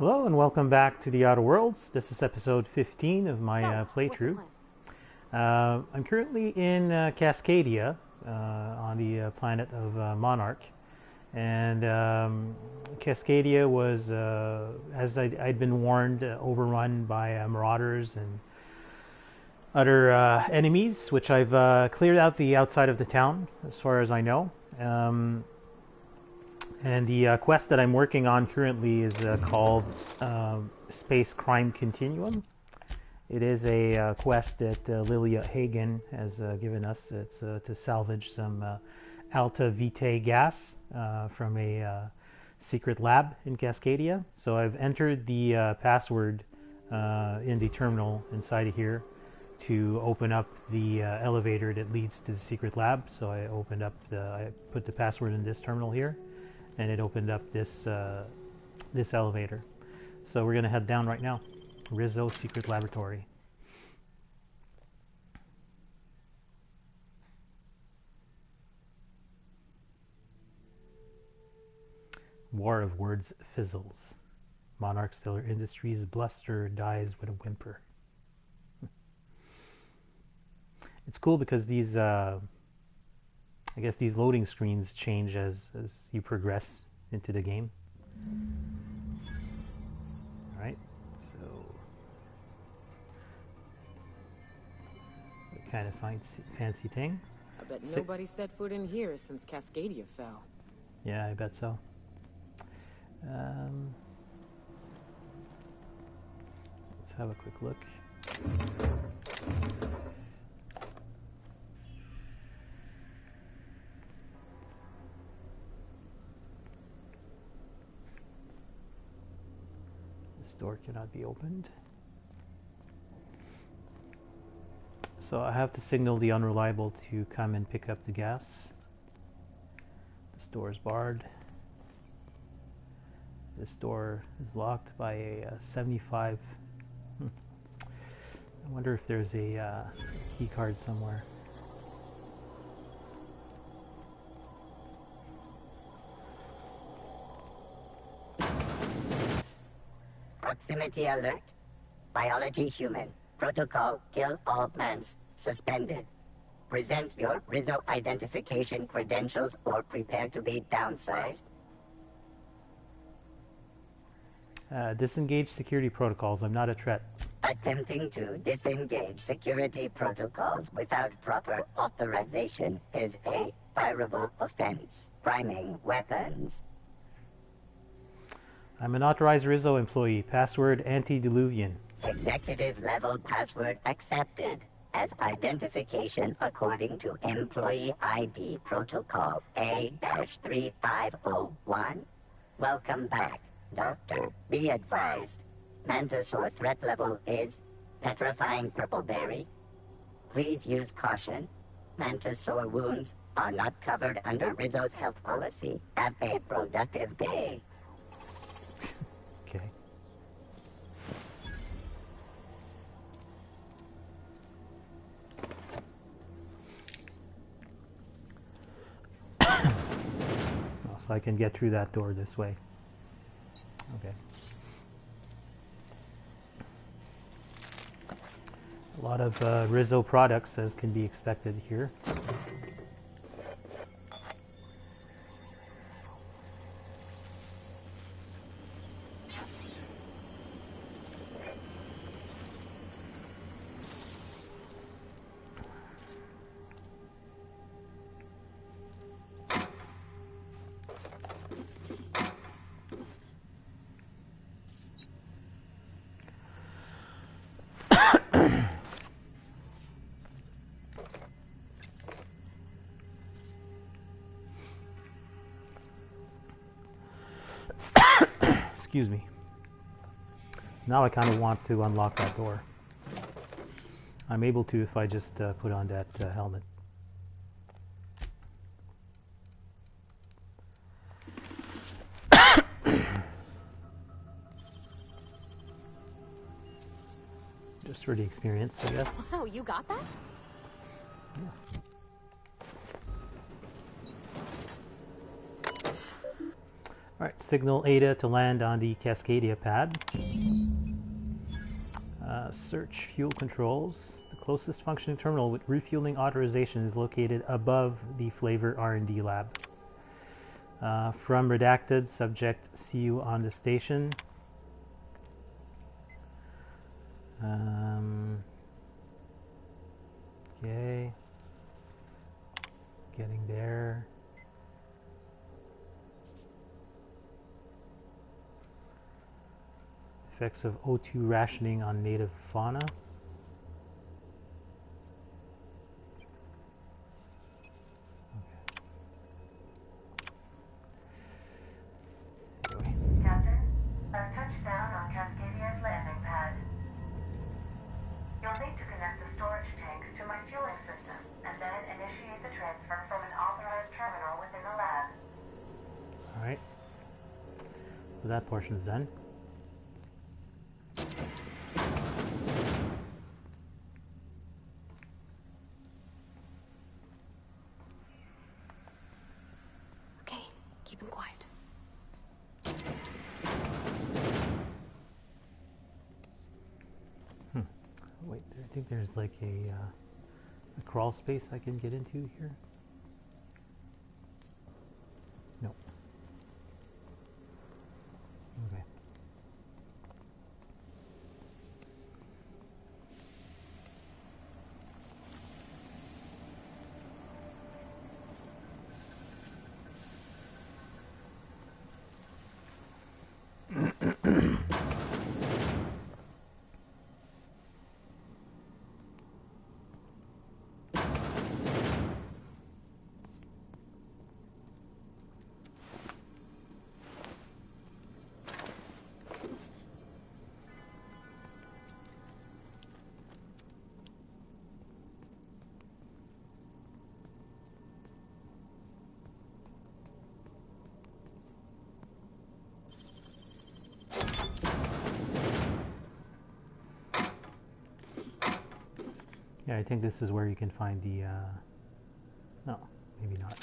Hello and welcome back to the Outer Worlds. This is episode 15 of my playthrough. I'm currently in Cascadia on the planet of Monarch. And Cascadia was, as I'd been warned, overrun by marauders and other enemies, which I've cleared out the outside of the town, as far as I know. And the quest that I'm working on currently is called Space Crime Continuum. It is a quest that Lilia Hagen has given us. It's to salvage some Alta-Vitae gas from a secret lab in Cascadia. So I've entered the password in the terminal inside of here to open up the elevator that leads to the secret lab. So I put the password in this terminal here, and it opened up this this elevator. So we're gonna head down right now. Rizzo Secret Laboratory. War of words fizzles. Monarch Stellar Industries bluster dies with a whimper. It's cool because these I guess these loading screens change as you progress into the game. Alright, so what kind of fancy thing? I bet nobody set foot in here since Cascadia fell. Yeah, I bet so. Let's have a quick look. This door cannot be opened. So I have to signal the Unreliable to come and pick up the gas. This door is barred. This door is locked by a 75. I wonder if there's a key card somewhere. Proximity alert. Biology human. Protocol kill all plants. Suspended. Present your Rizzo identification credentials or prepare to be downsized. Disengage security protocols. I'm not a threat. Attempting to disengage security protocols without proper authorization is a fireable offense. Priming weapons. I'm an authorized Rizzo employee. Password antediluvian. Executive level password accepted as identification according to employee ID protocol A-3501. Welcome back, Doctor. Be advised. Mantisaur threat level is petrifying purple berry. Please use caution. Mantisaur wounds are not covered under Rizzo's health policy. Have a productive day. Okay. Oh, so I can get through that door this way. Okay. A lot of Rizzo products, as can be expected here. Excuse me. Now I kind of want to unlock that door. I'm able to if I just put on that helmet. Just for the experience, I guess. Wow, you got that? Yeah. Alright, signal Ada to land on the Cascadia pad. Search fuel controls. The closest functioning terminal with refueling authorization is located above the Flavor R&D lab. From redacted, subject, see you on the station. Okay. Getting there. Effects of O2 rationing on native fauna. Okay. Captain, I've touched down on Cascadia's landing pad. You'll need to connect the storage tanks to my fueling system, and then initiate the transfer from an authorized terminal within the lab. Alright. So that portion's done. Okay, keep him quiet. Wait, I think there's like a crawl space I can get into here. No. Okay. Yeah, I think this is where you can find the, no, maybe not.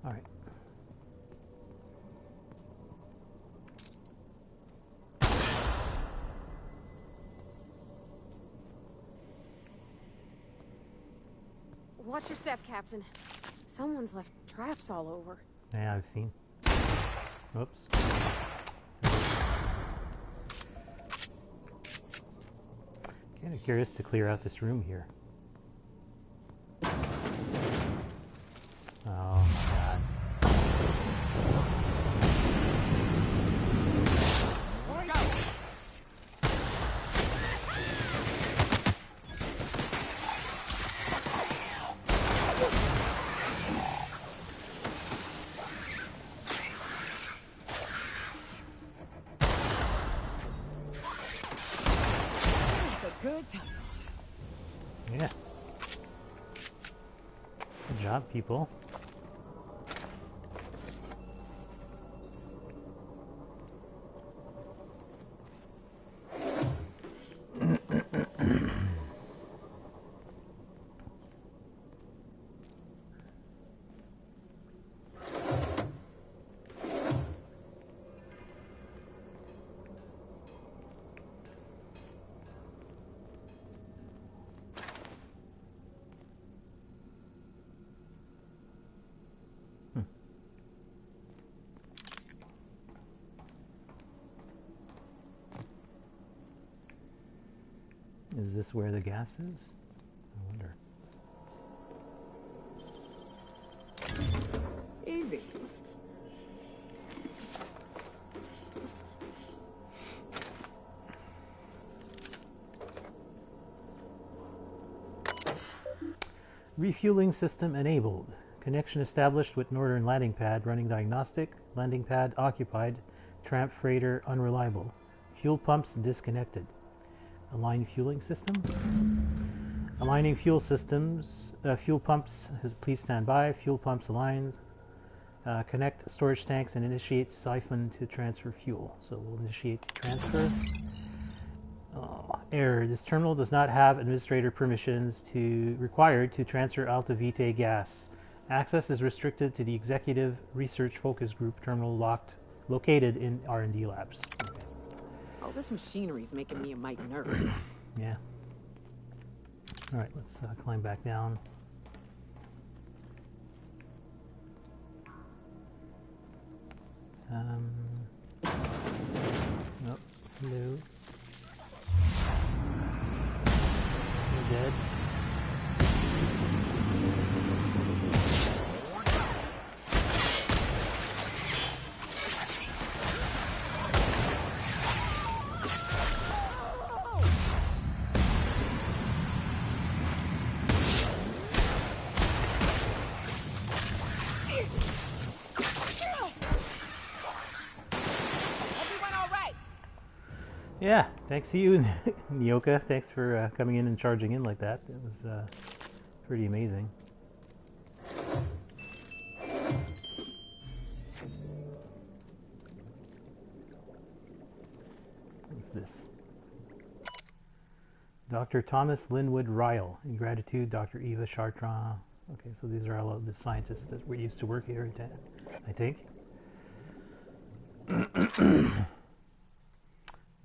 All right. Watch your step, Captain. Someone's left traps all over. Yeah, I've seen. Oops. Kind of curious to clear out this room here. Oh my god. Good tussle. Yeah. Good job, people. Is this where the gas is? I wonder. Easy. Refueling system enabled. Connection established with northern landing pad running diagnostic. Landing pad occupied. Tramp freighter unreliable. Fuel pumps disconnected. Align fueling system. Aligning fuel systems. Fuel pumps, please stand by. Fuel pumps aligned. Connect storage tanks and initiate siphon to transfer fuel. So we'll initiate the transfer. Oh, error. This terminal does not have administrator permissions required to transfer Alta-Vitae gas. Access is restricted to the Executive Research Focus Group terminal located in R&D labs. Okay. All this machinery's making me a mite nervous. Yeah. All right, let's climb back down. Nope. Hello. You're dead. Yeah, thanks to you, Nyoka. Thanks for coming in and charging in like that. It was pretty amazing. What's this? Dr. Thomas Linwood Ryle. In gratitude, Dr. Eva C.H.A.R.O.N. Okay, so these are all of the scientists that we used to work here, I think.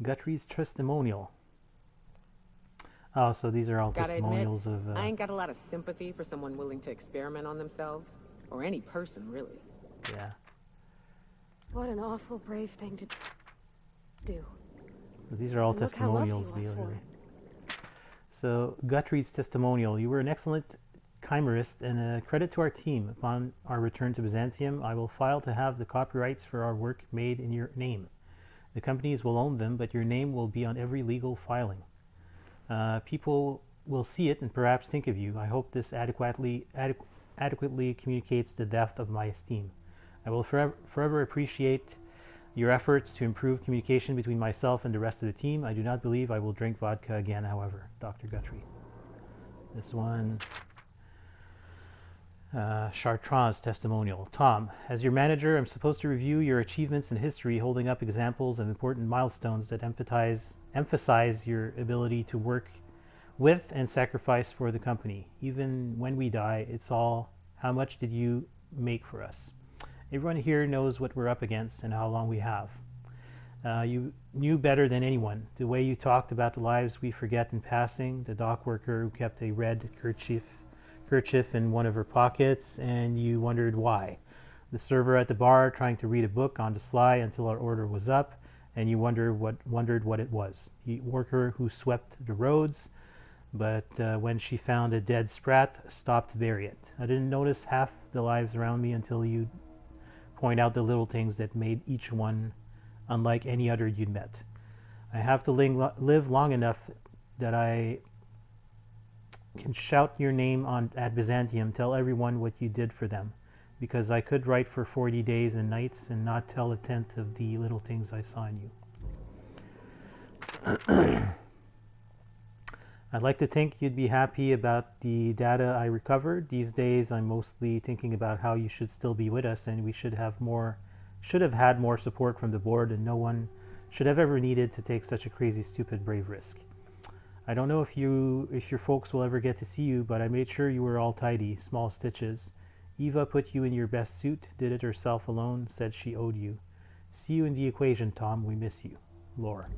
Guthrie's testimonial. Oh, so these are all testimonials of... I ain't got a lot of sympathy for someone willing to experiment on themselves. Or any person, really. Yeah. What an awful brave thing to do. So these are all And look how loved he testimonials. was for Really. it. So, Guthrie's testimonial. You were an excellent chimerist and a credit to our team. Upon our return to Byzantium, I will file to have the copyrights for our work made in your name. The companies will own them, but your name will be on every legal filing. People will see it and perhaps think of you. I hope this adequately communicates the depth of my esteem. I will forever appreciate your efforts to improve communication between myself and the rest of the team. I do not believe I will drink vodka again, however. Dr. Guthrie. This one... C.H.A.R.O.N's testimonial. Tom, as your manager, I'm supposed to review your achievements in history, holding up examples of important milestones that emphasize your ability to work with and sacrifice for the company. Even when we die, it's all, how much did you make for us? Everyone here knows what we're up against and how long we have. You knew better than anyone. The way you talked about the lives we forget in passing, the dock worker who kept a red kerchief in one of her pockets, and you wondered why. The server at the bar trying to read a book on the sly until our order was up, and you wondered what it was. The worker who swept the roads, but when she found a dead sprat, stopped to bury it. I didn't notice half the lives around me until you point out the little things that made each one unlike any other you'd met. I have to live long enough that I can shout your name at Byzantium, tell everyone what you did for them, because I could write for 40 days and nights and not tell a tenth of the little things I saw in you. I'd like to think you'd be happy about the data I recovered. These days I'm mostly thinking about how you should still be with us, and we should have had more support from the board, and no one should have ever needed to take such a crazy, stupid, brave risk. I don't know if your folks will ever get to see you, but I made sure you were all tidy, small stitches. Eva put you in your best suit, did it herself alone, said she owed you. See you in the equation, Tom, we miss you. Lore.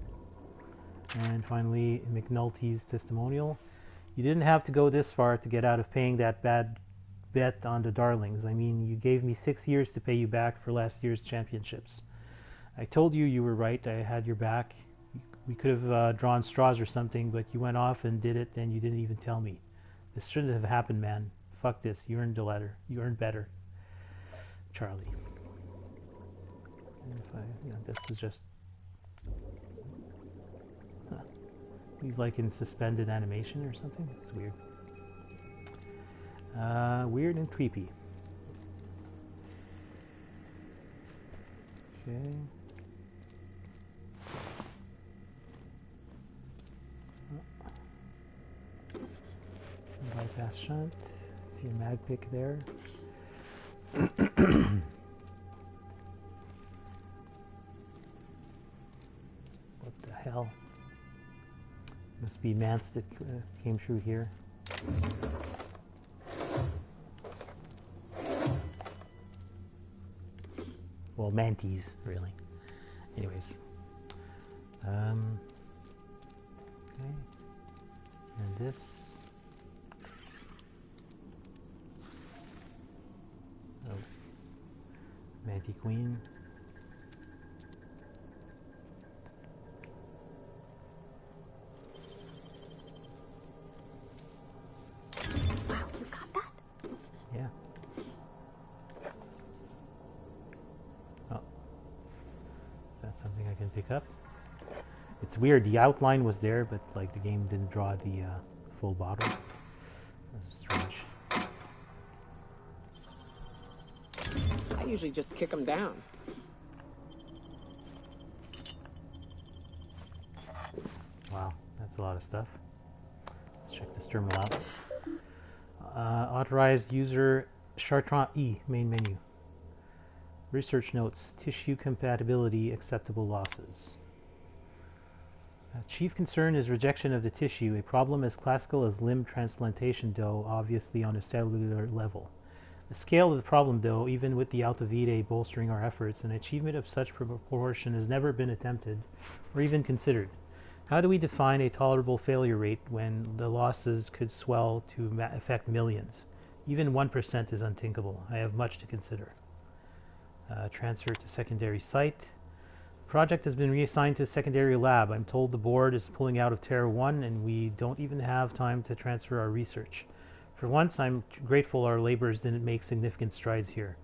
And finally, McNulty's testimonial. You didn't have to go this far to get out of paying that bad bet on the Darlings. I mean, you gave me 6 years to pay you back for last year's championships. I told you were right, I had your back. We could have drawn straws or something, but you went off and did it, and you didn't even tell me. This shouldn't have happened, man. Fuck this. You earned the letter. You earned better. Charlie. This is just... Huh. He's like in suspended animation or something. It's weird. Weird and creepy. Okay. Bypass shunt. See a mag pick there. What the hell? Must be Mance that came through here. Well, manties, really. Anyways. Okay. And this. Oh. Manty Queen. Wow, you got that? Yeah. Oh. That's something I can pick up. It's weird, the outline was there, but like the game didn't draw the full bottle. That's strange. I usually just kick them down. Wow, that's a lot of stuff. Let's check this terminal out. Authorized user C.H.A.R.O.N E, main menu. Research notes, tissue compatibility, acceptable losses. Chief concern is rejection of the tissue, a problem as classical as limb transplantation, though obviously on a cellular level. The scale of the problem, though, even with the Alta-Vitae bolstering our efforts, an achievement of such proportion has never been attempted or even considered. How do we define a tolerable failure rate when the losses could swell to affect millions? Even 1% is unthinkable. I have much to consider. Transfer to secondary site. Project has been reassigned to a secondary lab. I'm told the board is pulling out of C.H.A.R.O.N and we don't even have time to transfer our research. For once, I'm grateful our labors didn't make significant strides here.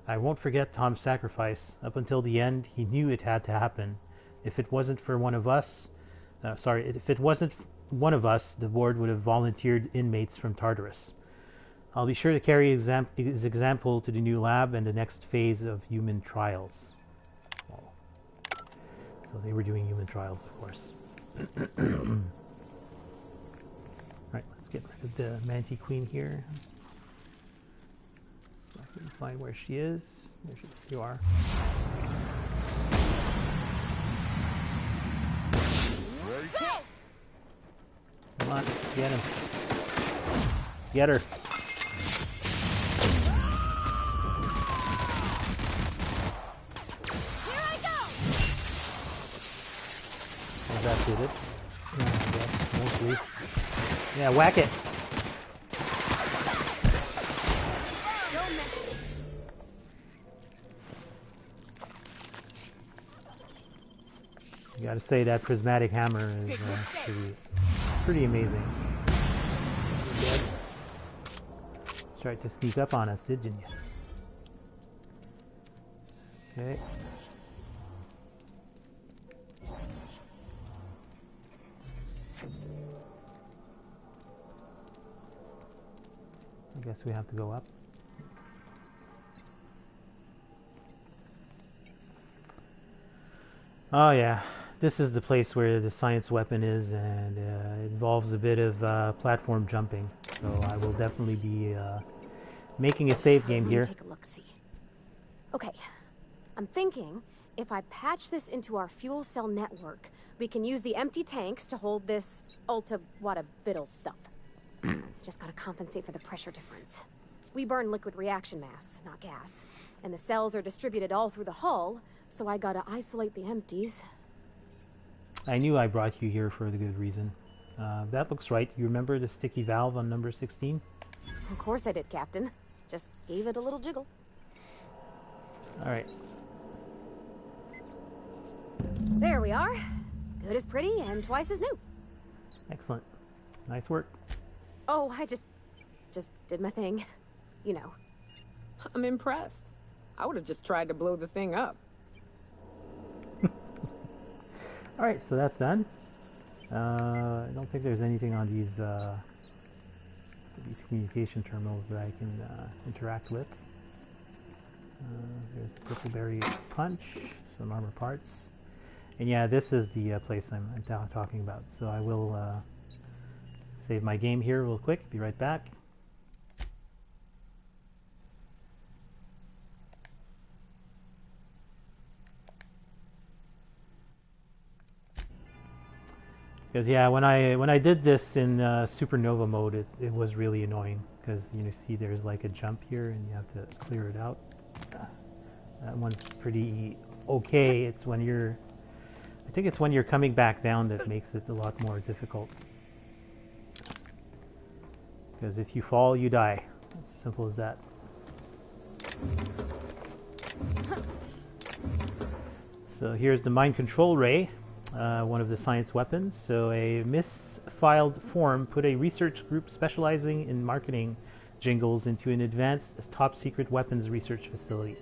I won't forget Tom's sacrifice. Up until the end, he knew it had to happen. If it wasn't for one of us, if it wasn't one of us, the board would have volunteered inmates from Tartarus. I'll be sure to carry his example to the new lab and the next phase of human trials. So they were doing human trials, of course. Alright, let's get rid of the Manty Queen here. I can find where she is. There you are. Come on, get him. Get her. That did it. Yeah, I guess, mostly. Yeah, whack it. You gotta say that prismatic hammer is pretty amazing. Dead. Tried to sneak up on us, didn't you? Okay. I guess we have to go up. Oh yeah, this is the place where the science weapon is, and it involves a bit of platform jumping. So I will definitely be making a save game here. Take a look, see. Okay, I'm thinking if I patch this into our fuel cell network, we can use the empty tanks to hold this Alta-Vitae stuff. Just gotta compensate for the pressure difference. We burn liquid reaction mass, not gas. And the cells are distributed all through the hull, so I gotta isolate the empties. I knew I brought you here for the good reason. That looks right. You remember the sticky valve on number 16? Of course I did, Captain. Just gave it a little jiggle. Alright. There we are. Good as pretty and twice as new. Excellent. Nice work. Oh, I just did my thing. You know. I'm impressed. I would have just tried to blow the thing up. Alright, so that's done. I don't think there's anything on these communication terminals that I can interact with. There's a Brickleberry punch, some armor parts. And yeah, this is the place I'm talking about. So I will save my game here real quick. Be right back. Because yeah, when I did this in supernova mode, it was really annoying. Because you see, there's like a jump here, and you have to clear it out. That one's pretty okay. It's when you're, I think it's when you're coming back down that makes it a lot more difficult. Because if you fall, you die. It's as simple as that. So here's the mind control ray, one of the science weapons. So a misfiled form put a research group specializing in marketing jingles into an advanced top secret weapons research facility.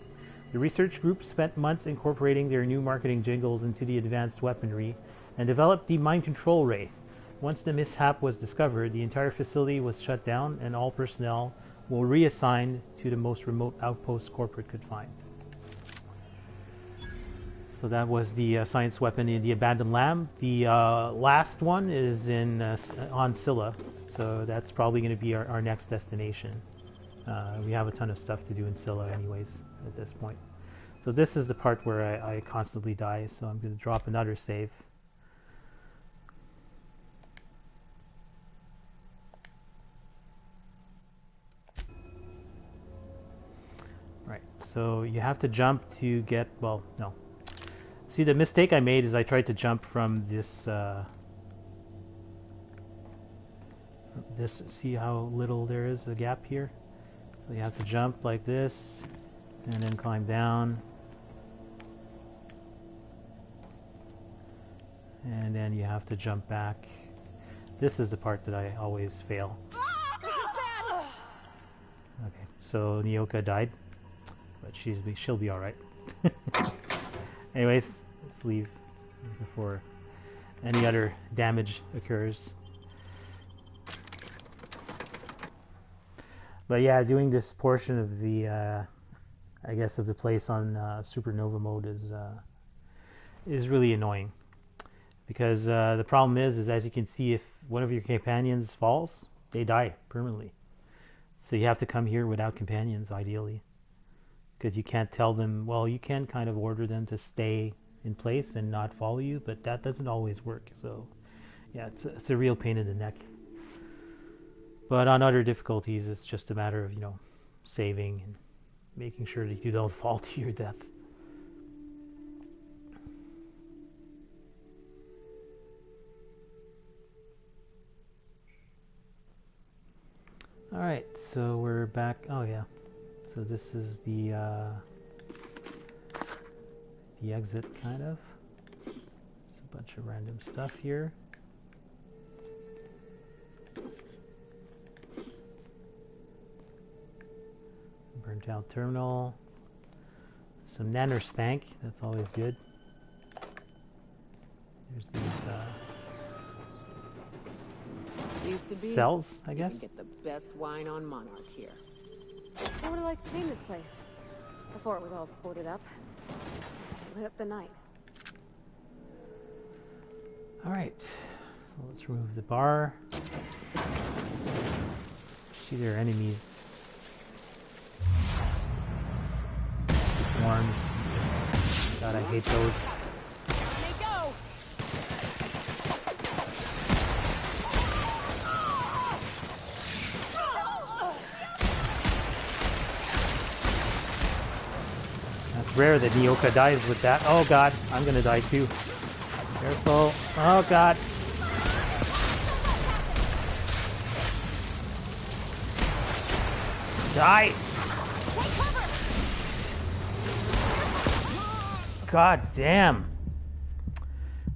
The research group spent months incorporating their new marketing jingles into the advanced weaponry and developed the mind control ray. Once the mishap was discovered, the entire facility was shut down and all personnel were reassigned to the most remote outpost corporate could find. So that was the science weapon in the abandoned lab. The last one is in on Scylla, so that's probably going to be our next destination. We have a ton of stuff to do in Scylla anyways at this point. So this is the part where I constantly die, so I'm going to drop another save. Right, so you have to jump to get, well, no. See, the mistake I made is I tried to jump from this, see how little there is a gap here? So you have to jump like this, and then climb down. And then you have to jump back. This is the part that I always fail. Okay, so Nyoka died, but she'll be all right. Anyways, let's leave before any other damage occurs. But yeah, doing this portion of the, I guess, of the place on supernova mode is really annoying. Because the problem is as you can see, if one of your companions falls, they die permanently. So you have to come here without companions, ideally. Because you can't tell them, well, you can kind of order them to stay in place and not follow you, but that doesn't always work. So yeah, it's a real pain in the neck. But on other difficulties, it's just a matter of, saving and making sure that you don't fall to your death. Alright, so we're back. Oh yeah. So this is the exit, kind of. There's a bunch of random stuff here. Burnt out terminal. Some nanner spank, that's always good. There's these Used to be cells, I guess. You can get the best wine on Monarch here. I would have liked to see this place before it was all boarded up. Lit up the night. Alright, so let's remove the bar. See, there are enemies. Swarms. God, I hate those. Rare that Nyoka dies with that. Oh god, I'm gonna die too. Careful. Oh god. Die! God damn.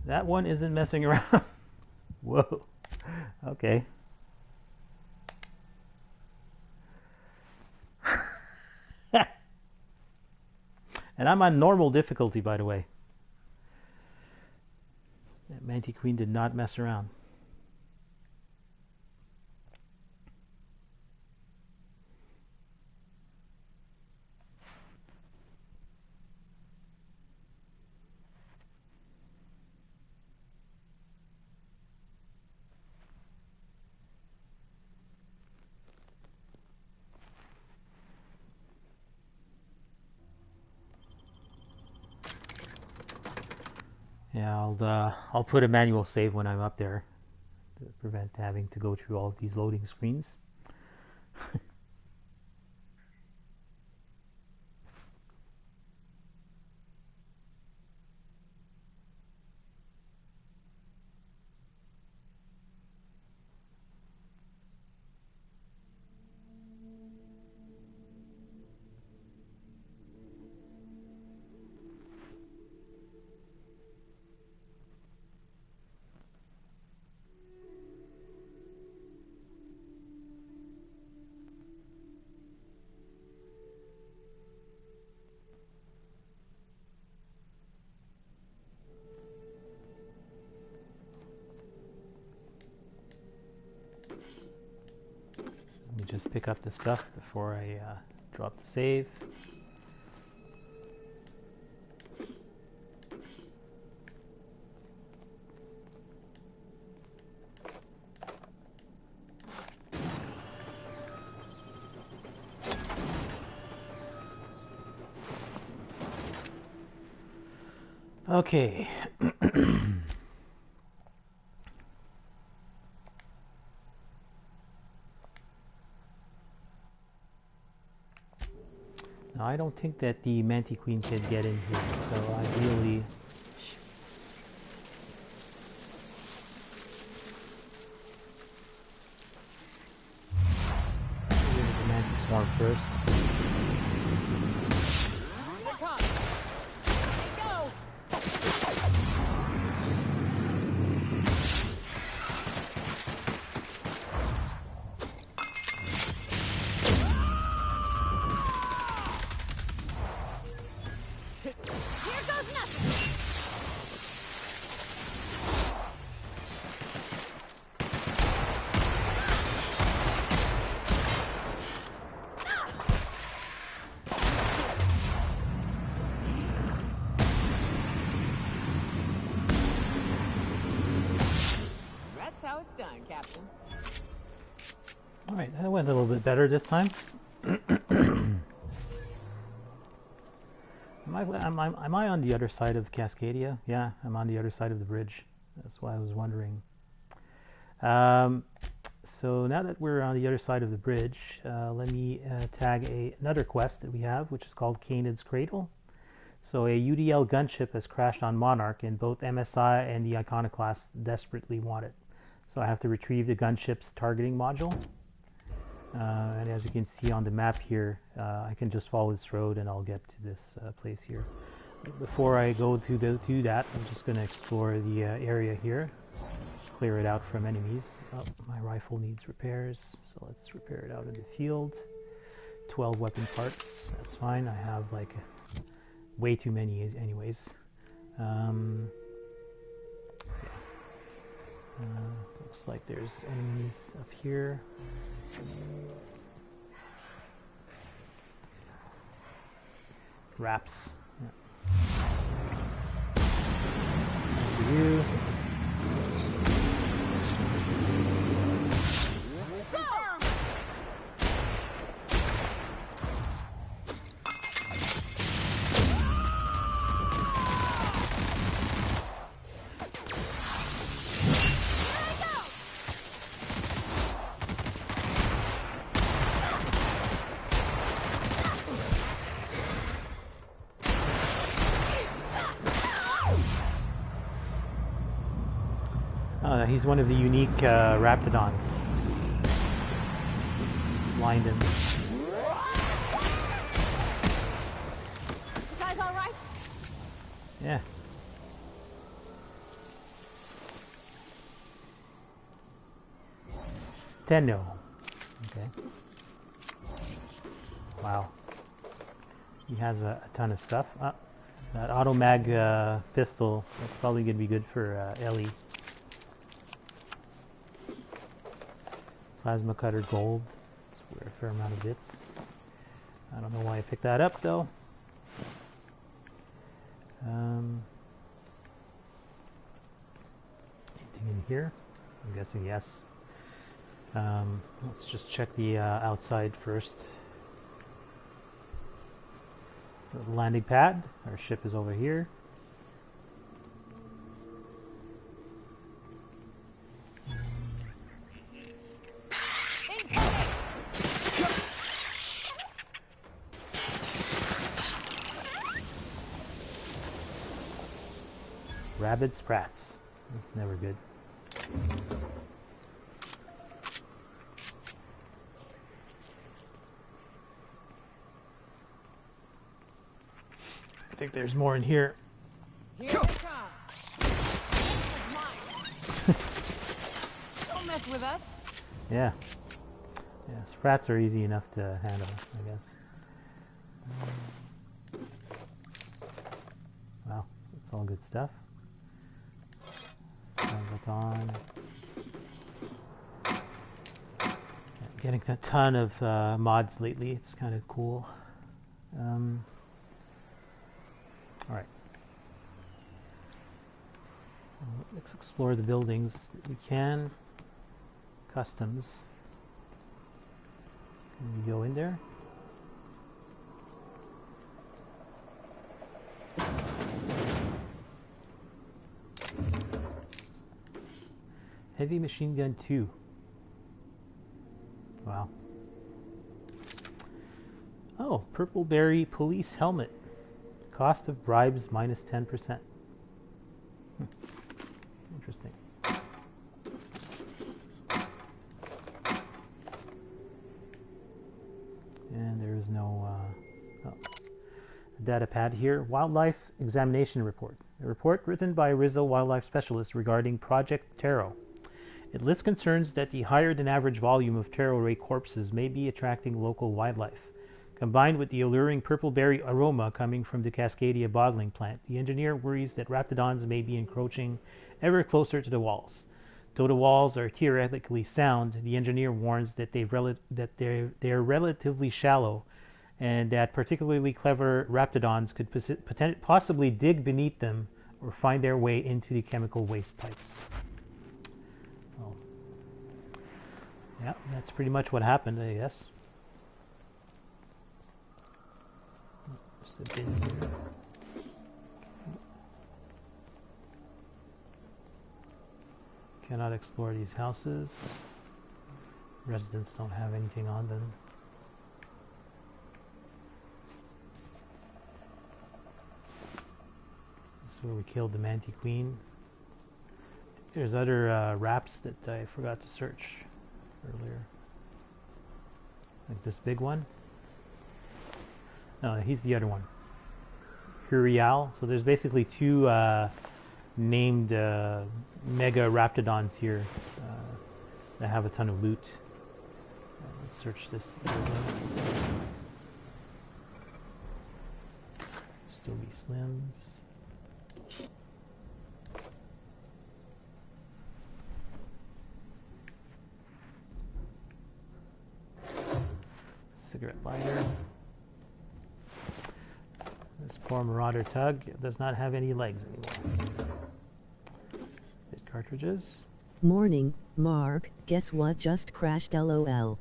That one isn't messing around. Whoa. Okay. And I'm on normal difficulty, by the way. That Manti Queen did not mess around. Yeah, I'll put a manual save when I'm up there to prevent having to go through all of these loading screens. Let me just pick up the stuff before I drop the save. Okay. Now, I don't think that the Mantiqueen can get in here, so ideally... the Mantis Swarm first. It's done, Captain. Alright, that went a little bit better this time. Am I on the other side of Cascadia? Yeah, I'm on the other side of the bridge. That's why I was wondering. So now that we're on the other side of the bridge, let me tag another quest that we have, which is called Canaan's Cradle. So a UDL gunship has crashed on Monarch, and both MSI and the Iconoclasts desperately want it. So I have to retrieve the gunship's targeting module. And as you can see on the map here, I can just follow this road and I'll get to this place here. Before I go to that, I'm just going to explore the area here. Clear it out from enemies. Oh, my rifle needs repairs, so let's repair it out in the field. 12 weapon parts, that's fine. I have like way too many anyways. Looks like there's enemies up here. Wraps. Yeah. Thank you. He's one of the unique Raptidons. Blind him. You guys all right? Yeah. Tenno. Okay. Wow. He has a ton of stuff. That auto mag pistol, that's probably going to be good for Ellie. Plasma cutter gold. It's worth a fair amount of bits. I don't know why I picked that up though. Anything in here? I'm guessing yes. Let's just check the outside first. So the landing pad. Our ship is over here. Rabid sprats. That's never good. I think there's more in here. Here they come. This is mine. Don't mess with us. Yeah. Yeah, sprats are easy enough to handle, I guess. Wow, that's all good stuff. On. Getting a ton of mods lately. It's kind of cool. Alright. Let's explore the buildings that we can. Customs. Can we go in there? Heavy machine gun 2. Wow. Oh, purple berry police helmet. Cost of bribes minus 10%. Interesting. And there is no data pad here. Wildlife examination report. A report written by Rizzo wildlife specialist regarding Project C.H.A.R.O.N. It lists concerns that the higher-than-average volume of taro ray corpses may be attracting local wildlife. Combined with the alluring purple berry aroma coming from the Cascadia bottling plant, the engineer worries that raptidons may be encroaching ever closer to the walls. Though the walls are theoretically sound, the engineer warns that they're relatively shallow, and that particularly clever raptidons could possibly dig beneath them or find their way into the chemical waste pipes. Well, yeah, that's pretty much what happened, I guess. There's a bin here. Cannot explore these houses. Residents don't have anything on them. This is where we killed the Manti Queen. There's other wraps that I forgot to search earlier. Like this big one. No, he's the other one. Urial. So there's basically two named mega raptidons here that have a ton of loot. Let's search this. Still be slims. Cigarette lighter. This poor marauder tug does not have any legs anymore. Bit cartridges. Morning, Mark. Guess what just crashed? LOL.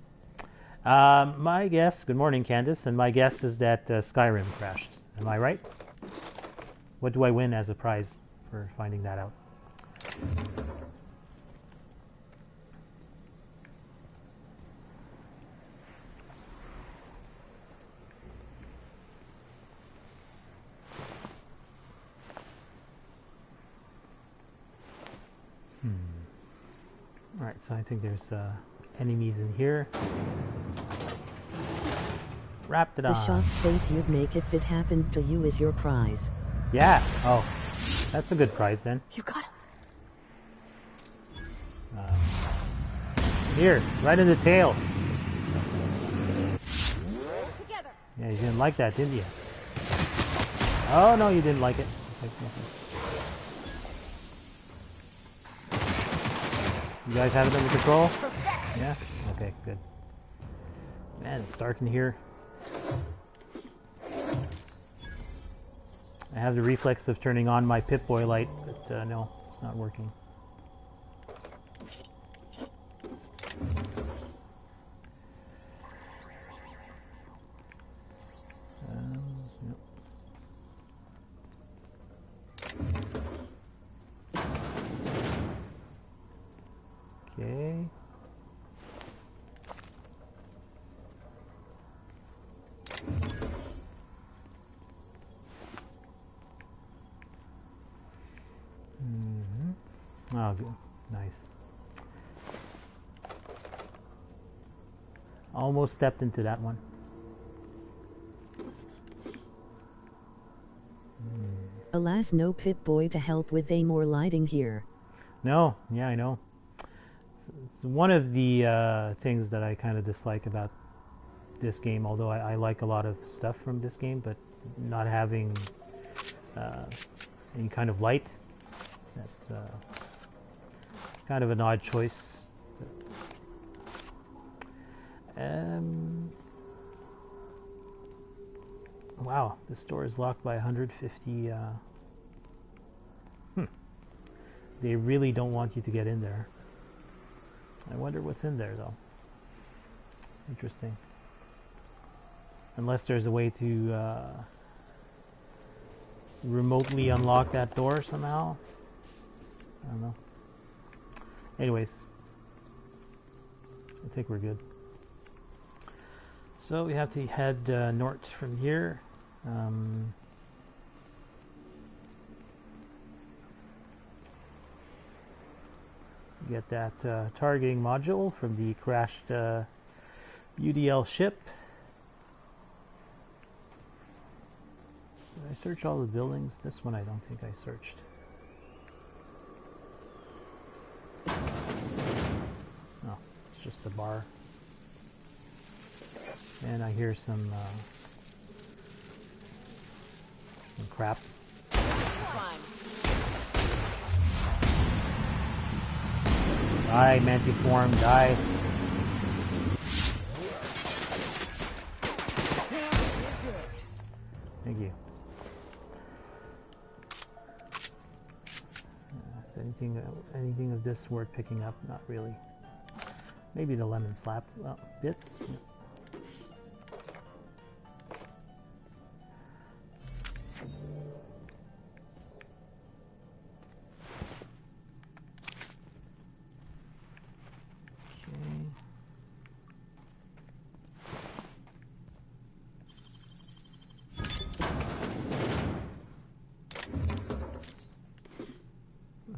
My guess. Good morning, Candace. And my guess is that Skyrim crashed. Am I right? What do I win as a prize for finding that out? Alright, so I think there's enemies in here. Raptidon. The shocked face you'd make if it happened to you is your prize. Yeah. Oh, that's a good prize then. You got him. Here, right in the tail. Together. Yeah, you didn't like that, didn't you? Oh no, you didn't like it. You guys have it under control? Yeah? Okay, good. Man, it's dark in here. I have the reflex of turning on my Pip-Boy light, but no, it's not working. Yep. Okay. Oh, good. Nice. Almost stepped into that one. Alas, no Pip-Boy to help with a more lighting here. No, yeah, I know. It's one of the things that I kind of dislike about this game, although I like a lot of stuff from this game, but not having any kind of light, that's kind of an odd choice. Wow, this door is locked by 150. They really don't want you to get in there. I wonder what's in there, though. Interesting. Unless there's a way to remotely unlock that door somehow. I don't know. Anyways, I think we're good. So we have to head north from here. Get that targeting module from the crashed UDL ship. Did I search all the buildings? This one I don't think I searched. Oh, it's just a bar. And I hear some crap. Die, Mantis Swarm, die. Thank you. Is anything of this worth picking up? Not really. Maybe the lemon slap bits.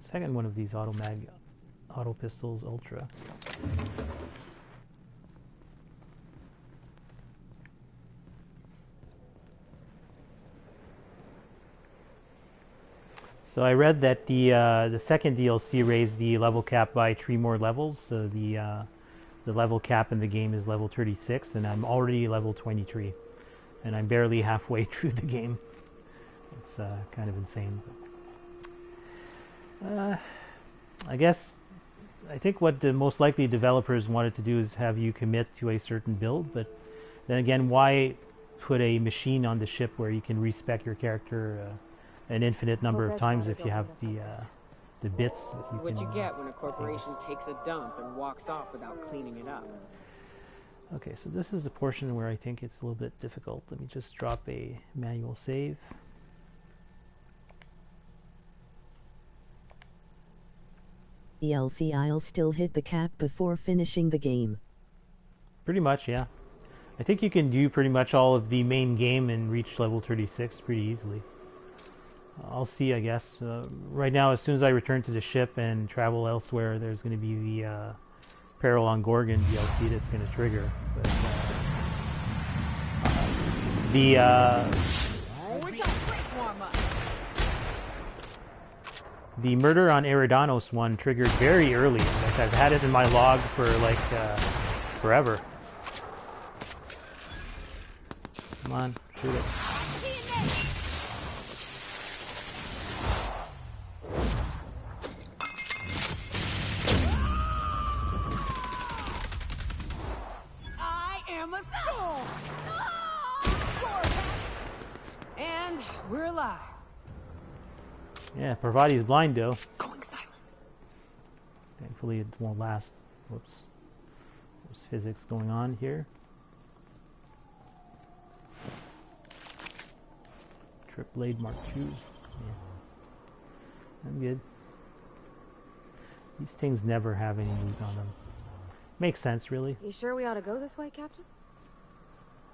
Second one of these auto pistols ultra. So I read that the second DLC raised the level cap by 3 more levels. So the level cap in the game is level 36, and I'm already level 23, and I'm barely halfway through the game. It's kind of insane. I think what the most likely developers wanted to do is have you commit to a certain build, but then again, why put a machine on the ship where you can respec your character an infinite number of times if you have the bits? This is what you get when a corporation takes a dump and walks off without cleaning it up. Okay, so this is the portion where I think it's a little bit difficult. Let me just drop a manual save. DLC, I'll still hit the cap before finishing the game. Pretty much, yeah. I think you can do pretty much all of the main game and reach level 36 pretty easily. I'll see, I guess. Right now, as soon as I return to the ship and travel elsewhere, there's going to be the Peril on Gorgon DLC that's going to trigger. But, the Murder on Eridanos one triggered very early. Like, I've had it in my log for like forever. Come on, shoot it. I am a storm! And we're alive. Yeah, Parvati's blind though. Going silent. Thankfully it won't last. Whoops. There's physics going on here. Trip Blade Mark II. Yeah. I'm good. These things never have any loot on them. Makes sense, really. You sure we ought to go this way, Captain?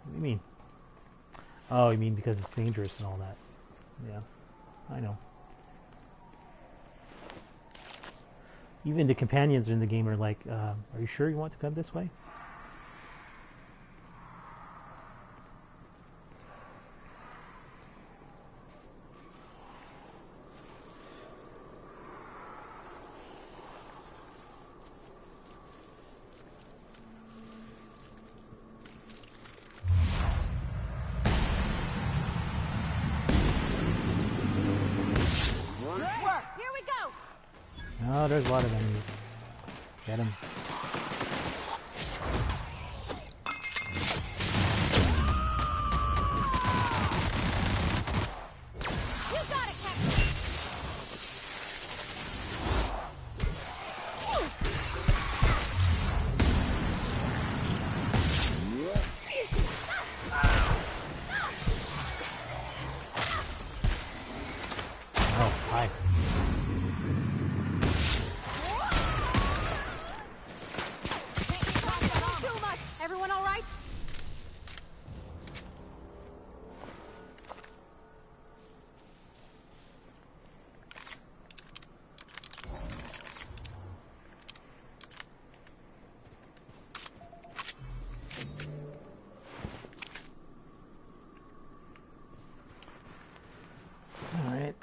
What do you mean? Oh, you mean because it's dangerous and all that. Yeah, I know. Even the companions in the game are like, are you sure you want to come this way? Oh, there's a lot of enemies. Get him. You got it, Captain. Oh, hi. Everyone all right? All right.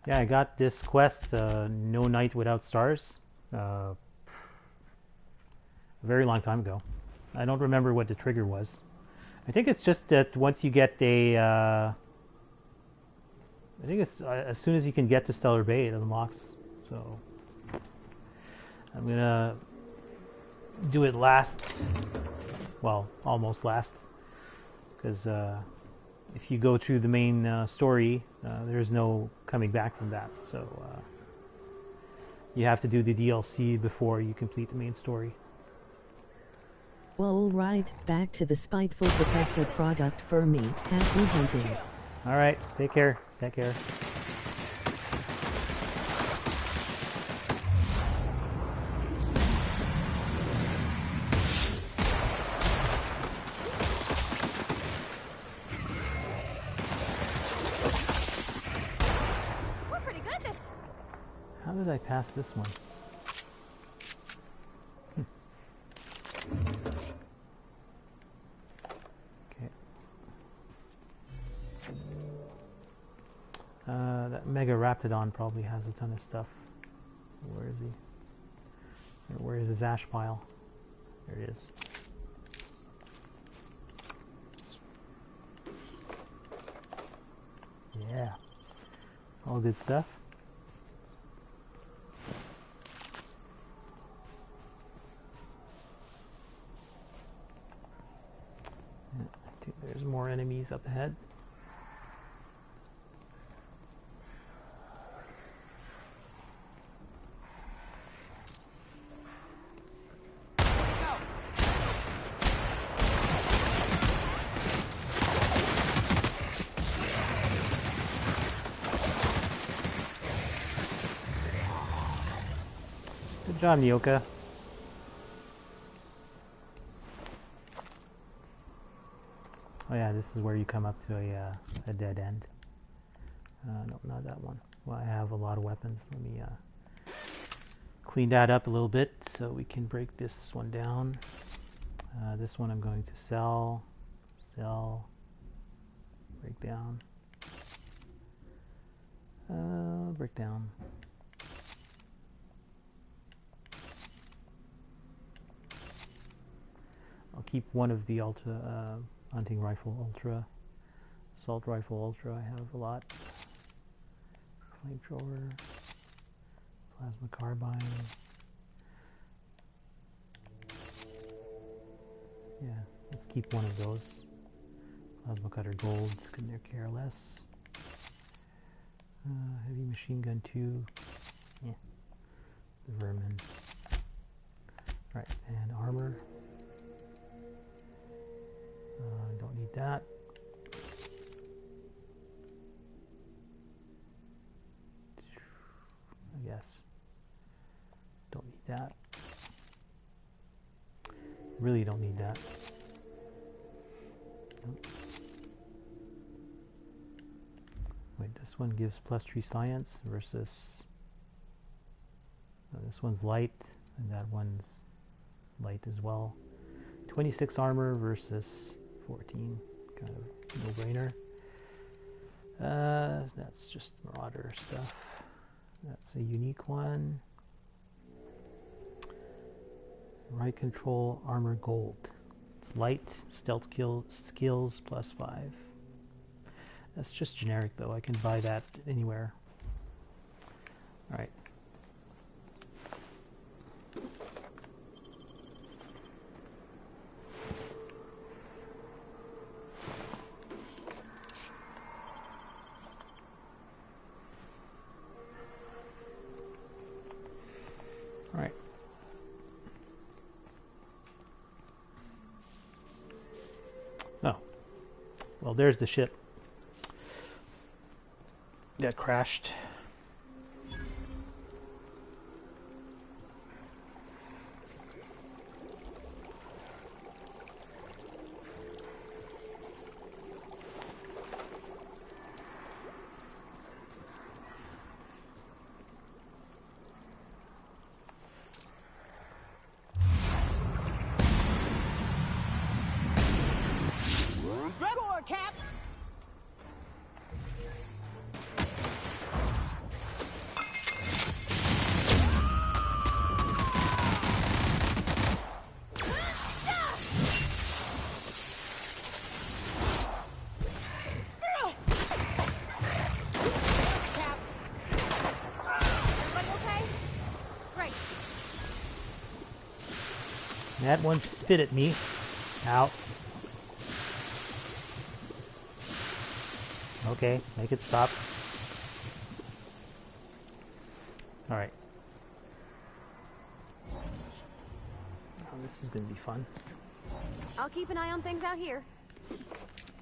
Yeah, I got this quest, No Night Without Stars, a very long time ago. I don't remember what the trigger was. I think it's just that once you get a... I think it's as soon as you can get to Stellar Bay, it unlocks. So I'm gonna do it last, well, almost last, because if you go through the main story, there's no coming back from that. So you have to do the DLC before you complete the main story. Well, alright, back to the spiteful Bethesda product for me. Happy hunting. Alright, take care. Take care. We're pretty good at this. How did I pass this one? Okay. That Mega Raptidon probably has a ton of stuff. Where is he? Or where is his ash pile? There it is. Yeah. All good stuff. Yeah, I think there's more enemies up ahead. Good job, Nyoka. Oh yeah, this is where you come up to a dead end. No, not that one. Well, I have a lot of weapons. Let me clean that up a little bit so we can break this one down. This one I'm going to sell, break down, break down. I'll keep one of the hunting rifle ultra, assault rifle ultra. I have a lot. Flamethrower, plasma carbine. Yeah, let's keep one of those. Plasma cutter gold, couldn't care less. Heavy machine gun 2. Yeah, the vermin. Right, and armor. Don't need that. I guess. Don't need that. Really don't need that. Nope. Wait, this one gives +3 science versus... this one's light, and that one's light as well. 26 armor versus 14. Kind of no-brainer. That's just marauder stuff. That's a unique one. Right control, armor gold. It's light, stealth skills +5. That's just generic though. I can buy that anywhere. Alright. Alright. Oh. Well, there's the ship that crashed. Score, Cap! That one spit at me. Ow. Okay, make it stop. Alright. Oh, this is gonna be fun. I'll keep an eye on things out here.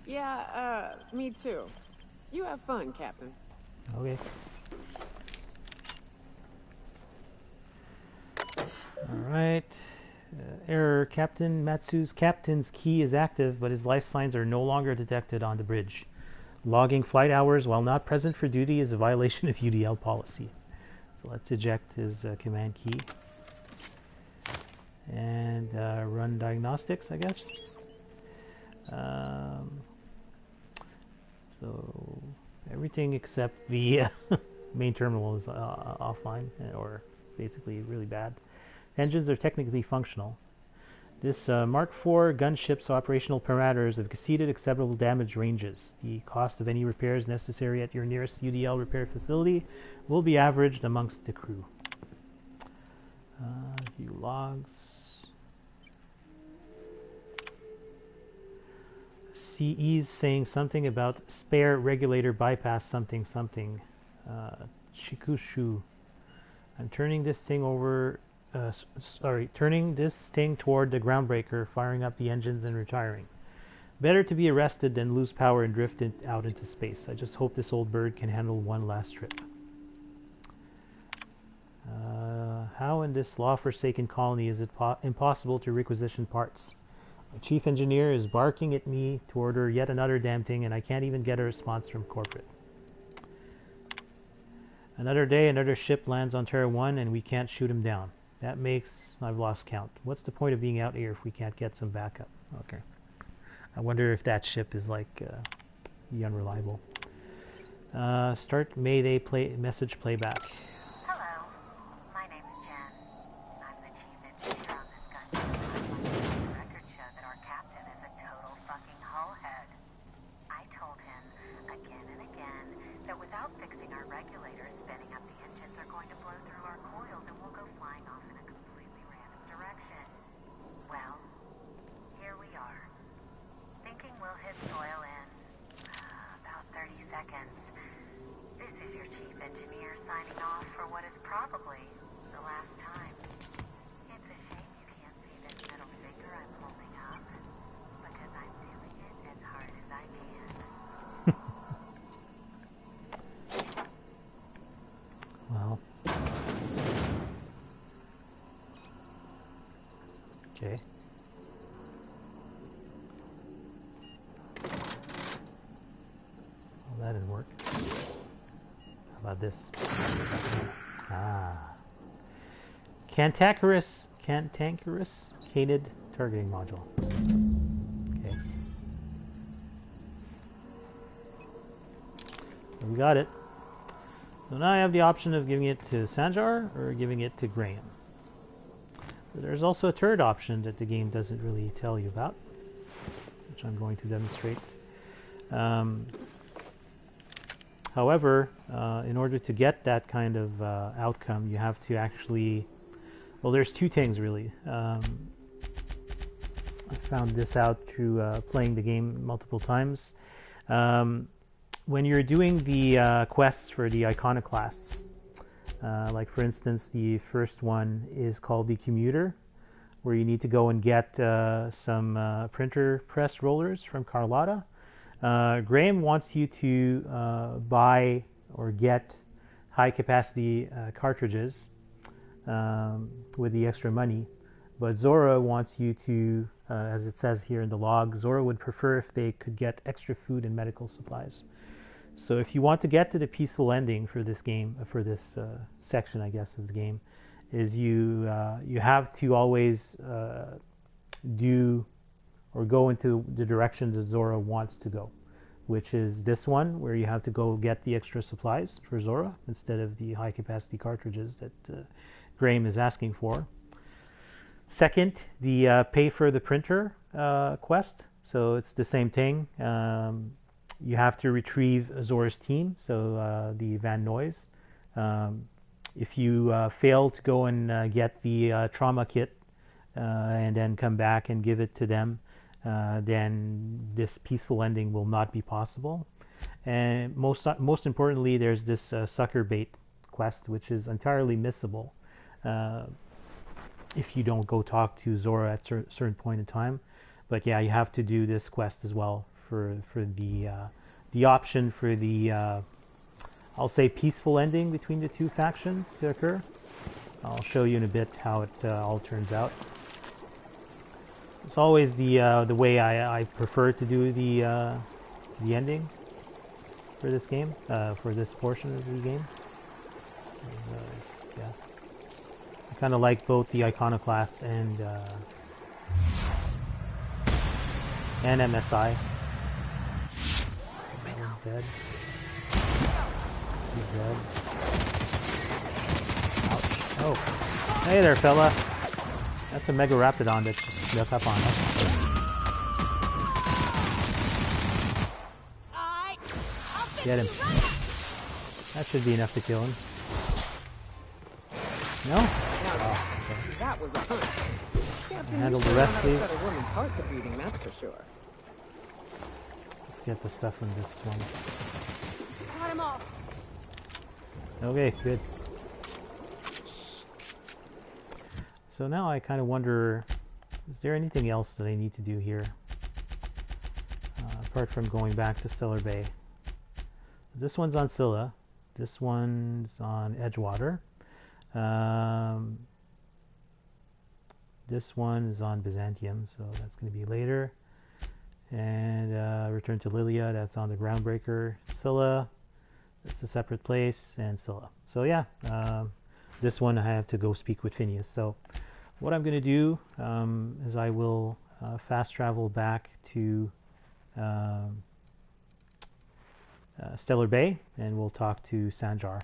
Yeah, me too. You have fun, Captain. Okay. Alright. Error. Captain Matsu's captain's key is active, but his life signs are no longer detected on the bridge. Logging flight hours while not present for duty is a violation of UDL policy. So let's eject his command key. And run diagnostics, I guess. So everything except the main terminal is offline, or basically really bad. Engines are technically functional. This Mark IV gunship's operational parameters have exceeded acceptable damage ranges. The cost of any repairs necessary at your nearest UDL repair facility will be averaged amongst the crew. View logs. CE's saying something about spare regulator bypass something something. Chikushu. I'm turning this thing over. Turning this thing toward the groundbreaker, firing up the engines and retiring. Better to be arrested than lose power and drift out into space. I just hope this old bird can handle one last trip. How in this law-forsaken colony is it impossible to requisition parts? My chief engineer is barking at me to order yet another damn thing, and I can't even get a response from corporate. Another day, another ship lands on C.H.A.R.O.N, and we can't shoot him down. That makes... I've lost count. What's the point of being out here if we can't get some backup? Okay. I wonder if that ship is like the Unreliable. Start Mayday message playback. Hello, my name's Jen. I'm the chief engineer on this gunship. The records show that our captain is a total fucking hullhead. I told him again and again that without fixing our regulators, spinning up the engines are going to blow through our coils and we'll go flying off in a completely random direction. Well, here we are. Thinking we'll hit soil in about 30 seconds. This is your chief engineer signing off. this. Ah. Cantankerous Canid targeting module. Okay. So we got it. So now I have the option of giving it to Sanjar or giving it to Graham. But there's also a third option that the game doesn't really tell you about, which I'm going to demonstrate. However, in order to get that kind of outcome, you have to actually... Well, there's two things, really. I found this out through playing the game multiple times. When you're doing the quests for the Iconoclasts, like for instance, the first one is called the Commuter, where you need to go and get some printer press rollers from Carlotta. Graham wants you to buy or get high-capacity cartridges with the extra money, but Zora wants you to, as it says here in the log, Zora would prefer if they could get extra food and medical supplies. So if you want to get to the peaceful ending for this game, for this section, I guess, of the game, is you have to always do or go into the direction that Zora wants to go, which is this one, where you have to go get the extra supplies for Zora instead of the high-capacity cartridges that Graham is asking for. Second, the pay for the printer quest. So it's the same thing. You have to retrieve Zora's team, so the Van Noys. If you fail to go and get the trauma kit and then come back and give it to them, then this peaceful ending will not be possible. And most importantly, there's this sucker bait quest, which is entirely missable if you don't go talk to Zora at a certain point in time. But yeah, you have to do this quest as well for the option for the I'll say peaceful ending between the two factions to occur. I'll show you in a bit how it all turns out. It's always the way I prefer to do the ending for this game, for this portion of the game. Yeah, I kind of like both the Iconoclasts and MSI. That one's dead. He's dead. Ouch. Oh, hey there, fella. That's a Mega Raptidon that just snuck up on us. Get him. That should be enough to kill him. No? Oh, okay. That was a hunt. Handle the rest, please. Set a woman's heart to beating, that's for sure. Let's get the stuff from this one. Cut him off. Okay, good. So now I kind of wonder, is there anything else that I need to do here? Apart from going back to Stellar Bay. This one's on Scylla. This one's on Edgewater. This one is on Byzantium, so that's going to be later. And return to Lilia, that's on the Groundbreaker. Scylla, that's a separate place, and Scylla. So yeah, this one I have to go speak with Phineas. So what I'm going to do is I will fast travel back to Stellar Bay, and we'll talk to Sanjar.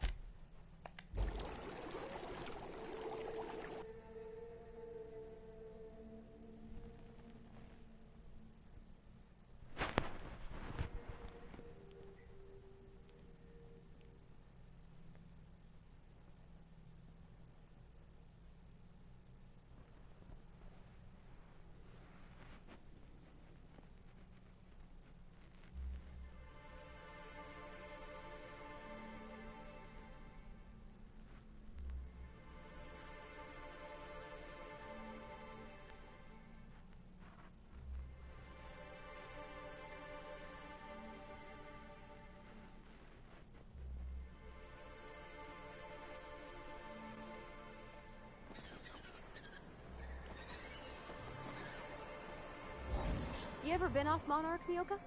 You ever been off Monarch, Nyoka?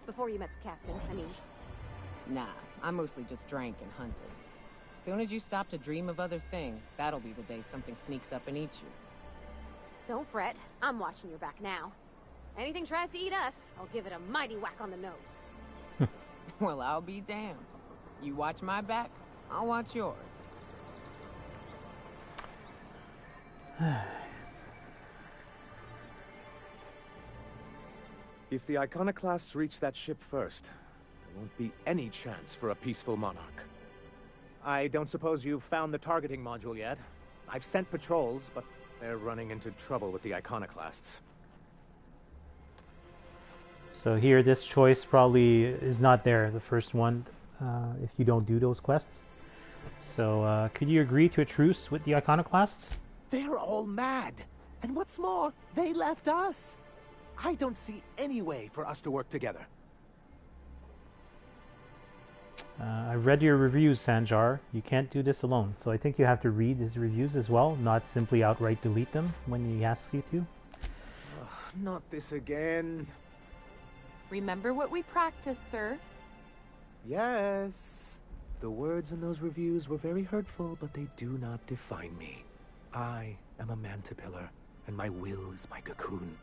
Before you met the captain, I mean. Nah, I mostly just drank and hunted. soon as you stop to dream of other things, that'll be the day something sneaks up and eats you. Don't fret. I'm watching your back now. Anything tries to eat us, I'll give it a mighty whack on the nose. Well, I'll be damned. You watch my back, I'll watch yours. If the Iconoclasts reach that ship first, there won't be any chance for a peaceful monarch. I don't suppose you've found the targeting module yet. I've sent patrols, but they're running into trouble with the Iconoclasts. So here, this choice probably is not there, the first one, if you don't do those quests. So, could you agree to a truce with the Iconoclasts? They're all mad! And what's more, they left us! I don't see any way for us to work together. I read your reviews, Sanjar. You can't do this alone, so I think you have to read his reviews as well, not simply outright delete them when he asks you to. Not this again. Remember what we practiced, sir. Yes. The words in those reviews were very hurtful, but they do not define me. I am a mantipillar, and my will is my cocoon.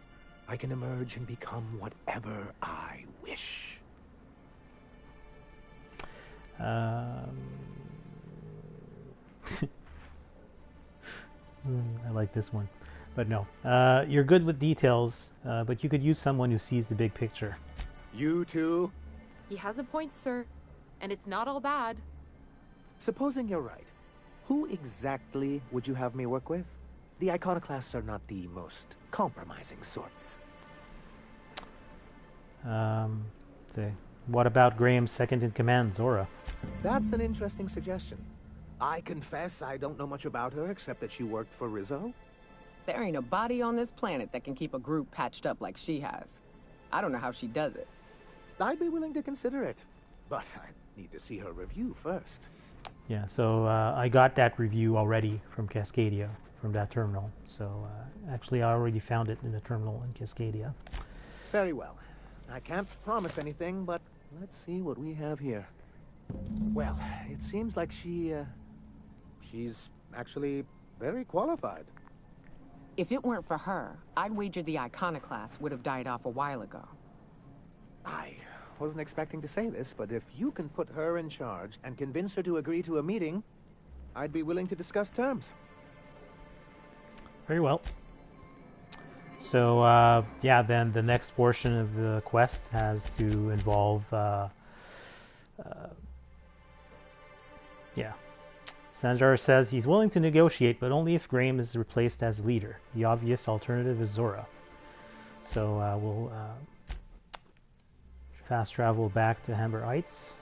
I can emerge and become whatever I wish. I like this one. But no. You're good with details, but you could use someone who sees the big picture. You too? He has a point, sir. And it's not all bad. Supposing you're right, who exactly would you have me work with? The Iconoclasts are not the most compromising sorts. Say, what about Graham's second-in-command, Zora? That's an interesting suggestion. I confess I don't know much about her except that she worked for Rizzo. There ain't a body on this planet that can keep a group patched up like she has. I don't know how she does it. I'd be willing to consider it, but I need to see her review first. Yeah, so I got that review already from Cascadia, from that terminal. So actually I already found it in the terminal in Cascadia. Very well. I can't promise anything, but let's see what we have here. Well, it seems like she's actually very qualified. If it weren't for her, I'd wager the Iconoclasts would have died off a while ago. I wasn't expecting to say this, but if you can put her in charge and convince her to agree to a meeting, I'd be willing to discuss terms. Very well. So, yeah, then the next portion of the quest has to involve, yeah. Sanjar says he's willing to negotiate, but only if Graham is replaced as leader. The obvious alternative is Zora. So, we'll fast travel back to Hamber Heights.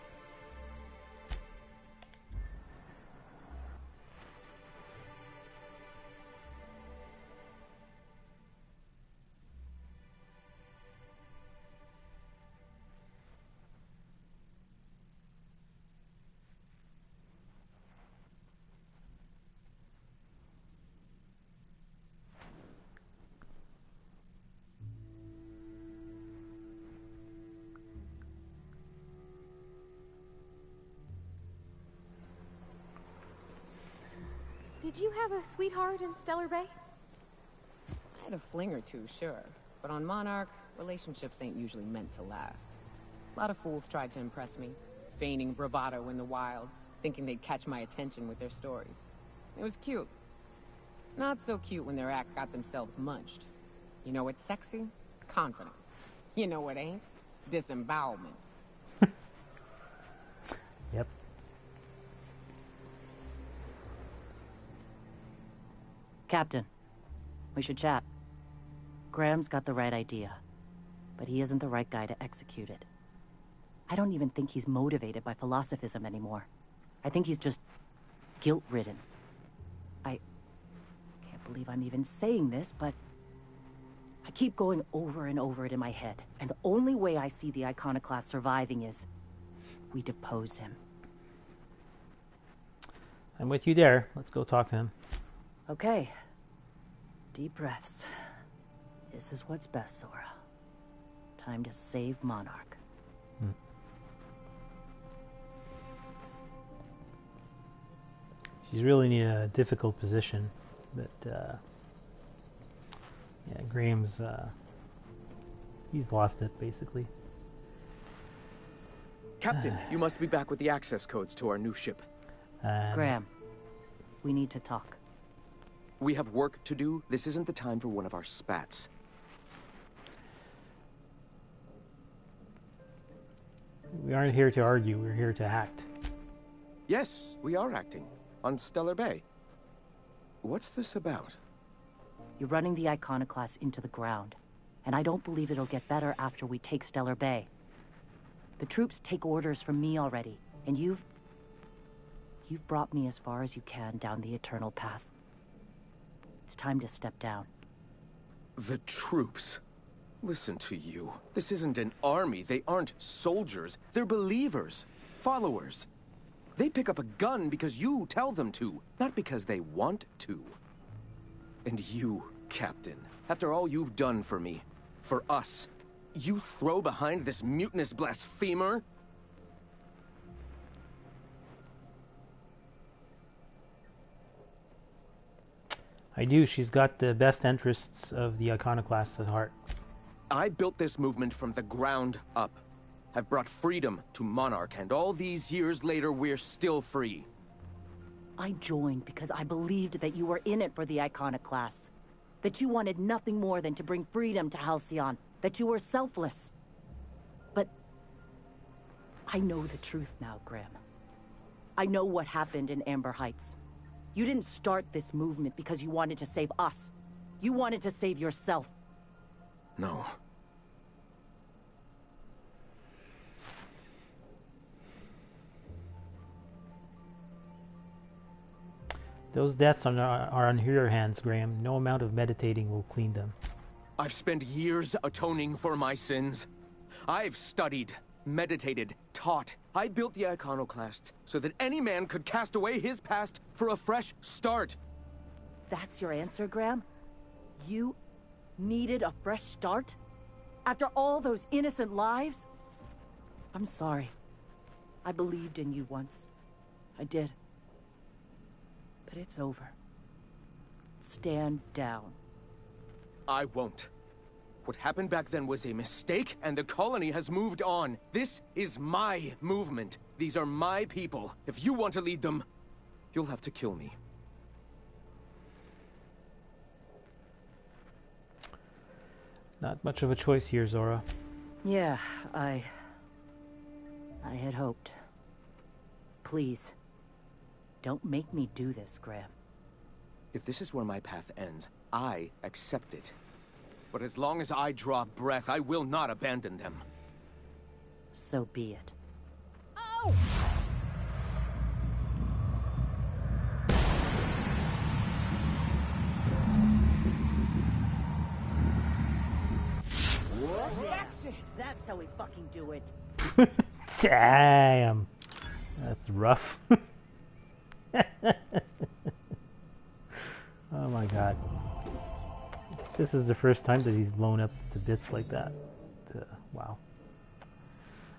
Did you have a sweetheart in Stellar Bay? I had a fling or two, sure. But on Monarch, relationships ain't usually meant to last. A lot of fools tried to impress me, feigning bravado in the wilds, thinking they'd catch my attention with their stories. It was cute. Not so cute when their act got themselves munched. You know what's sexy? Confidence. You know what ain't? Disembowelment. Yep. Captain, we should chat. Graham's got the right idea, but he isn't the right guy to execute it. I don't even think he's motivated by philosophism anymore. I think he's just guilt-ridden. I can't believe I'm even saying this, but I keep going over and over it in my head, and the only way I see the Iconoclast surviving is we depose him. I'm with you there. Let's go talk to him. Okay. Deep breaths. This is what's best, Zora. Time to save Monarch. She's really in a difficult position, but yeah, Graham's he's lost it basically. Captain, you must be back with the access codes to our new ship. Graham, we need to talk. We have work to do. This isn't the time for one of our spats. We aren't here to argue, we're here to act. Yes, we are acting. On Stellar Bay. What's this about? You're running the Iconoclasts into the ground, and I don't believe it'll get better after we take Stellar Bay. The troops take orders from me already, and you've brought me as far as you can down the eternal path. It's time to step down. The troops? Listen to you. This isn't an army. They aren't soldiers. They're believers. Followers. They pick up a gun because you tell them to, not because they want to. And you, Captain, after all you've done for me, for us, you throw behind this mutinous blasphemer? I do. She's got the best interests of the Iconoclasts at heart. I built this movement from the ground up. Have brought freedom to Monarch, and all these years later, we're still free. I joined because I believed that you were in it for the Iconoclasts. That you wanted nothing more than to bring freedom to Halcyon. That you were selfless. But I know the truth now, Graham. I know what happened in Amber Heights. You didn't start this movement because you wanted to save us. You wanted to save yourself. No. Those deaths are on your hands, Graham. No amount of meditating will clean them. I've spent years atoning for my sins. I've studied, meditated, taught. I built the Iconoclasts so that any man could cast away his past for a fresh start. That's your answer, Graham? You needed a fresh start? After all those innocent lives? I'm sorry. I believed in you once. I did. But it's over. Stand down. I won't. What happened back then was a mistake, and the colony has moved on. This is my movement. These are my people. If you want to lead them, you'll have to kill me. Not much of a choice here, Zora. Yeah, I had hoped. Please, don't make me do this, Graham. If this is where my path ends, I accept it. But as long as I draw breath, I will not abandon them. So be it. Oh! That's how we fucking do it. Damn. That's rough. Oh my god. This is the first time that he's blown up to bits like that. Wow.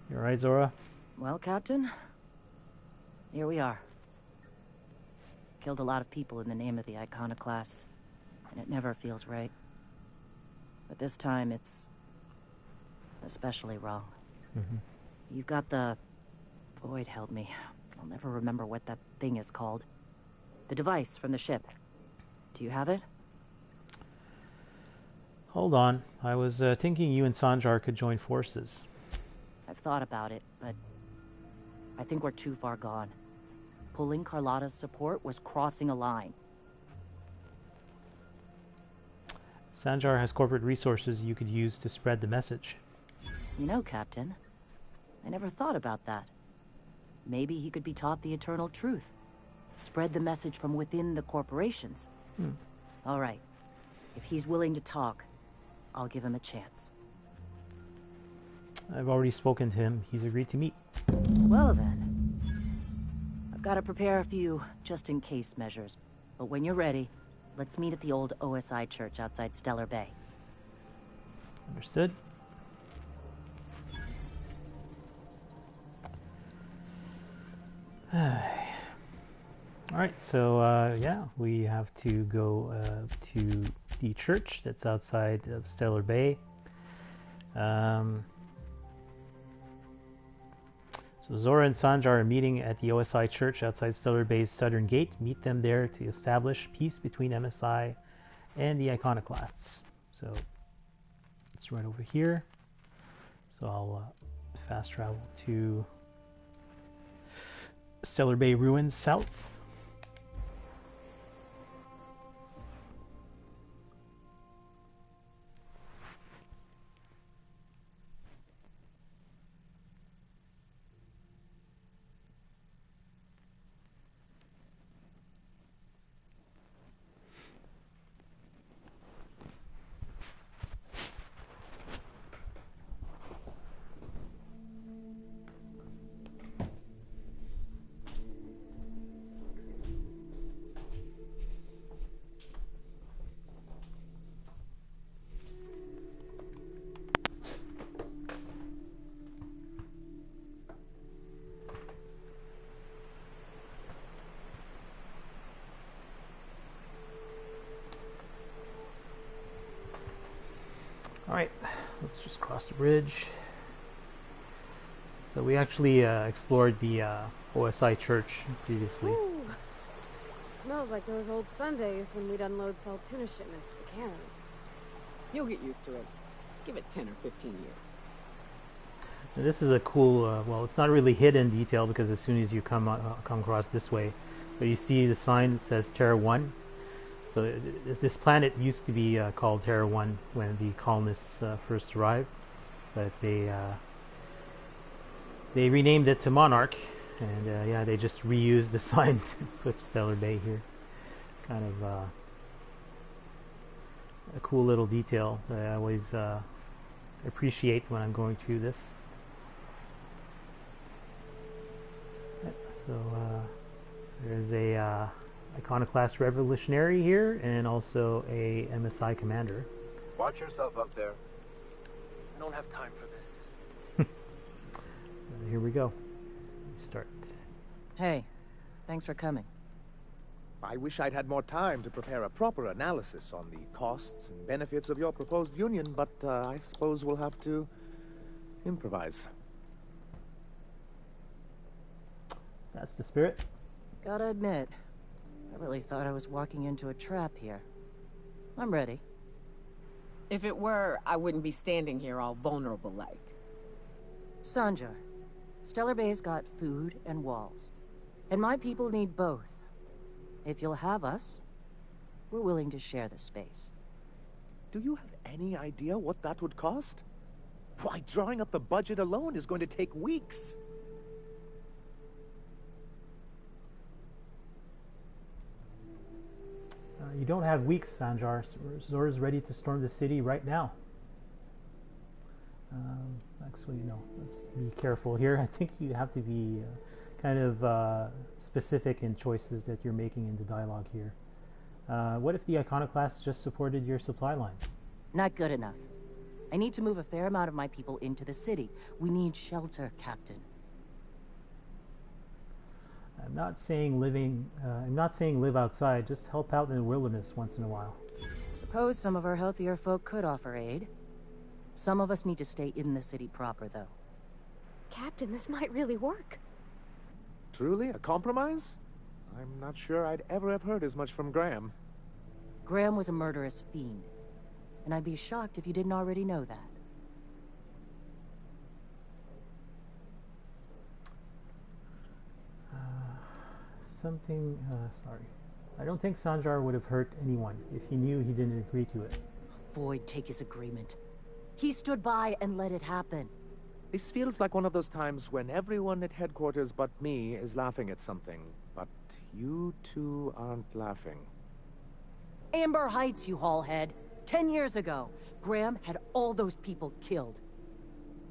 You alright, Zora? Well, Captain, here we are. Killed a lot of people in the name of the Iconoclasts, and it never feels right. But this time it's especially wrong. Mm-hmm. You've got the... Void held me. I'll never remember what that thing is called. The device from the ship. Do you have it? Hold on. I was thinking you and Sanjar could join forces. I've thought about it, but I think we're too far gone. Pulling Carlotta's support was crossing a line. Sanjar has corporate resources you could use to spread the message. You know, Captain, I never thought about that. Maybe he could be taught the eternal truth. Spread the message from within the corporations. All right. If he's willing to talk, I'll give him a chance. I've already spoken to him. He's agreed to meet. Well then. I've got to prepare a few just-in-case measures. But when you're ready, let's meet at the old OSI Church outside Stellar Bay. Understood. Alright, so yeah, we have to go to the church that's outside of Stellar Bay. So Zora and Sanjar are meeting at the OSI Church outside Stellar Bay's southern gate. Meet them there to establish peace between MSI and the Iconoclasts. So it's right over here. So I'll fast travel to Stellar Bay Ruins south. Alright, let's just cross the bridge. So we actually explored the OSI Church previously. Ooh. Smells like those old Sundays when we'd unload salt tuna shipments at the cannery. You'll get used to it. Give it 10 or 15 years. Now this is a cool, well, it's not really hidden detail because as soon as you come across this way, but you see the sign that says C.H.A.R.O.N. So this planet used to be called C.H.A.R.O.N. when the colonists first arrived, but they renamed it to Monarch, and yeah, they just reused the sign to put Stellar Bay here. Kind of a cool little detail that I always appreciate when I'm going through this. So there's a Iconoclast Revolutionary here, and also a MSI Commander. Watch yourself up there. I don't have time for this. Here we go. Start. Hey, thanks for coming. I wish I'd had more time to prepare a proper analysis on the costs and benefits of your proposed union, but I suppose we'll have to improvise. That's the spirit. Gotta admit, I really thought I was walking into a trap here. I'm ready. If it were, I wouldn't be standing here all vulnerable-like. Sanjar, Stellar Bay's got food and walls. And my people need both. If you'll have us, we're willing to share the space. Do you have any idea what that would cost? Why, drawing up the budget alone is going to take weeks. You don't have weeks, Sanjar. Zora's ready to storm the city right now. Actually, no. Let's be careful here. I think you have to be kind of specific in choices that you're making in the dialogue here. What if the Iconoclasts just supported your supply lines? Not good enough. I need to move a fair amount of my people into the city. We need shelter, Captain. I'm not saying live outside. Just help out in the wilderness once in a while. Suppose some of our healthier folk could offer aid. Some of us need to stay in the city proper, though. Captain, this might really work. Truly? A compromise? I'm not sure I'd ever have heard as much from Graham. Graham was a murderous fiend. And I'd be shocked if you didn't already know that. Sorry. I don't think Sanjar would have hurt anyone if he knew he didn't agree to it. Void take his agreement. He stood by and let it happen. This feels like one of those times when everyone at headquarters but me is laughing at something, but you two aren't laughing. Amber Heights, you haulhead. 10 years ago, Graham had all those people killed.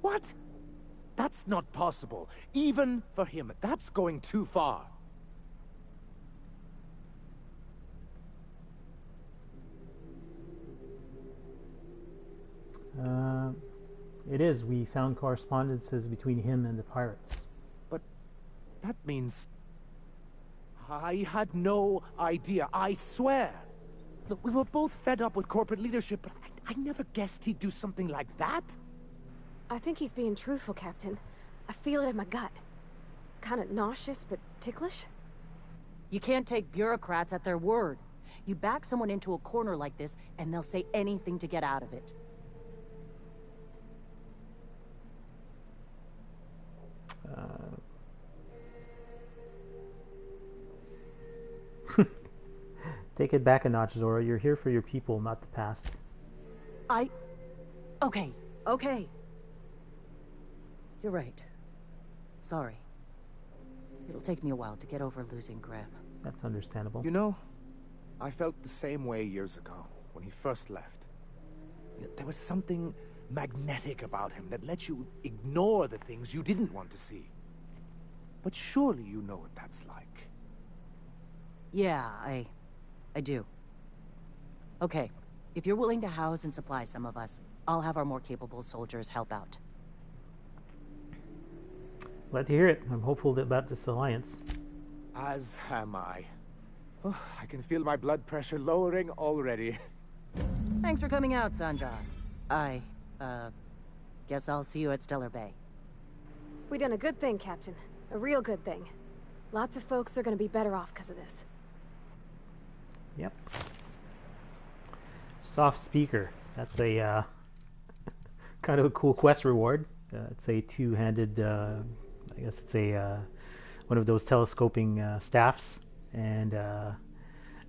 What? That's not possible. Even for him, that's going too far. It is. We found correspondences between him and the pirates. But that means... I had no idea, I swear. Look, we were both fed up with corporate leadership, but I never guessed he'd do something like that. I think he's being truthful, Captain. I feel it in my gut. Kinda nauseous, but ticklish. You can't take bureaucrats at their word. You back someone into a corner like this, and they'll say anything to get out of it. Take it back a notch, Zora. You're here for your people, not the past. Okay. You're right. Sorry. It'll take me a while to get over losing Graham. That's understandable. You know, I felt the same way years ago, when he first left. There was something magnetic about him that let you ignore the things you didn't want to see. But surely you know what that's like. Yeah, I do. Okay, if you're willing to house and supply some of us, I'll have our more capable soldiers help out. Glad to hear it. I'm hopeful about this alliance. As am I. Oh, I can feel my blood pressure lowering already. Thanks for coming out, Sanjar. I guess I'll see you at Stellar Bay. We done a good thing, Captain. A real good thing. Lots of folks are gonna be better off because of this. Yep. Soft speaker. That's a kind of a cool quest reward. It's a two-handed, I guess it's a one of those telescoping staffs, and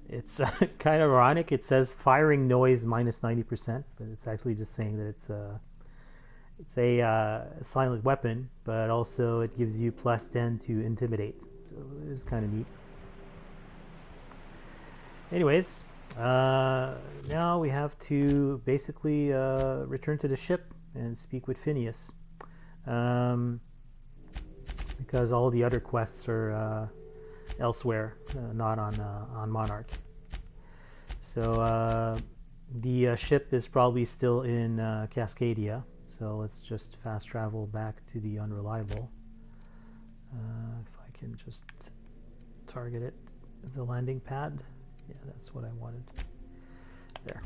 it's kind of ironic. It says firing noise minus 90%, but it's actually just saying that it's a silent weapon, but also it gives you plus 10 to intimidate. So it's kind of neat. Anyways, now we have to basically return to the ship and speak with Phineas, because all the other quests are elsewhere, not on Monarch. So the ship is probably still in Cascadia, so let's just fast travel back to the Unreliable. If I can just target it, the landing pad. Yeah, that's what I wanted. There.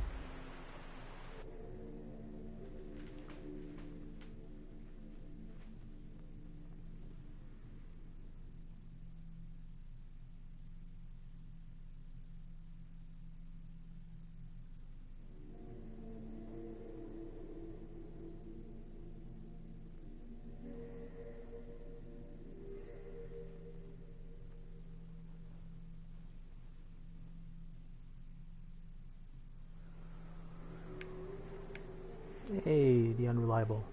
Hey, the Unreliable.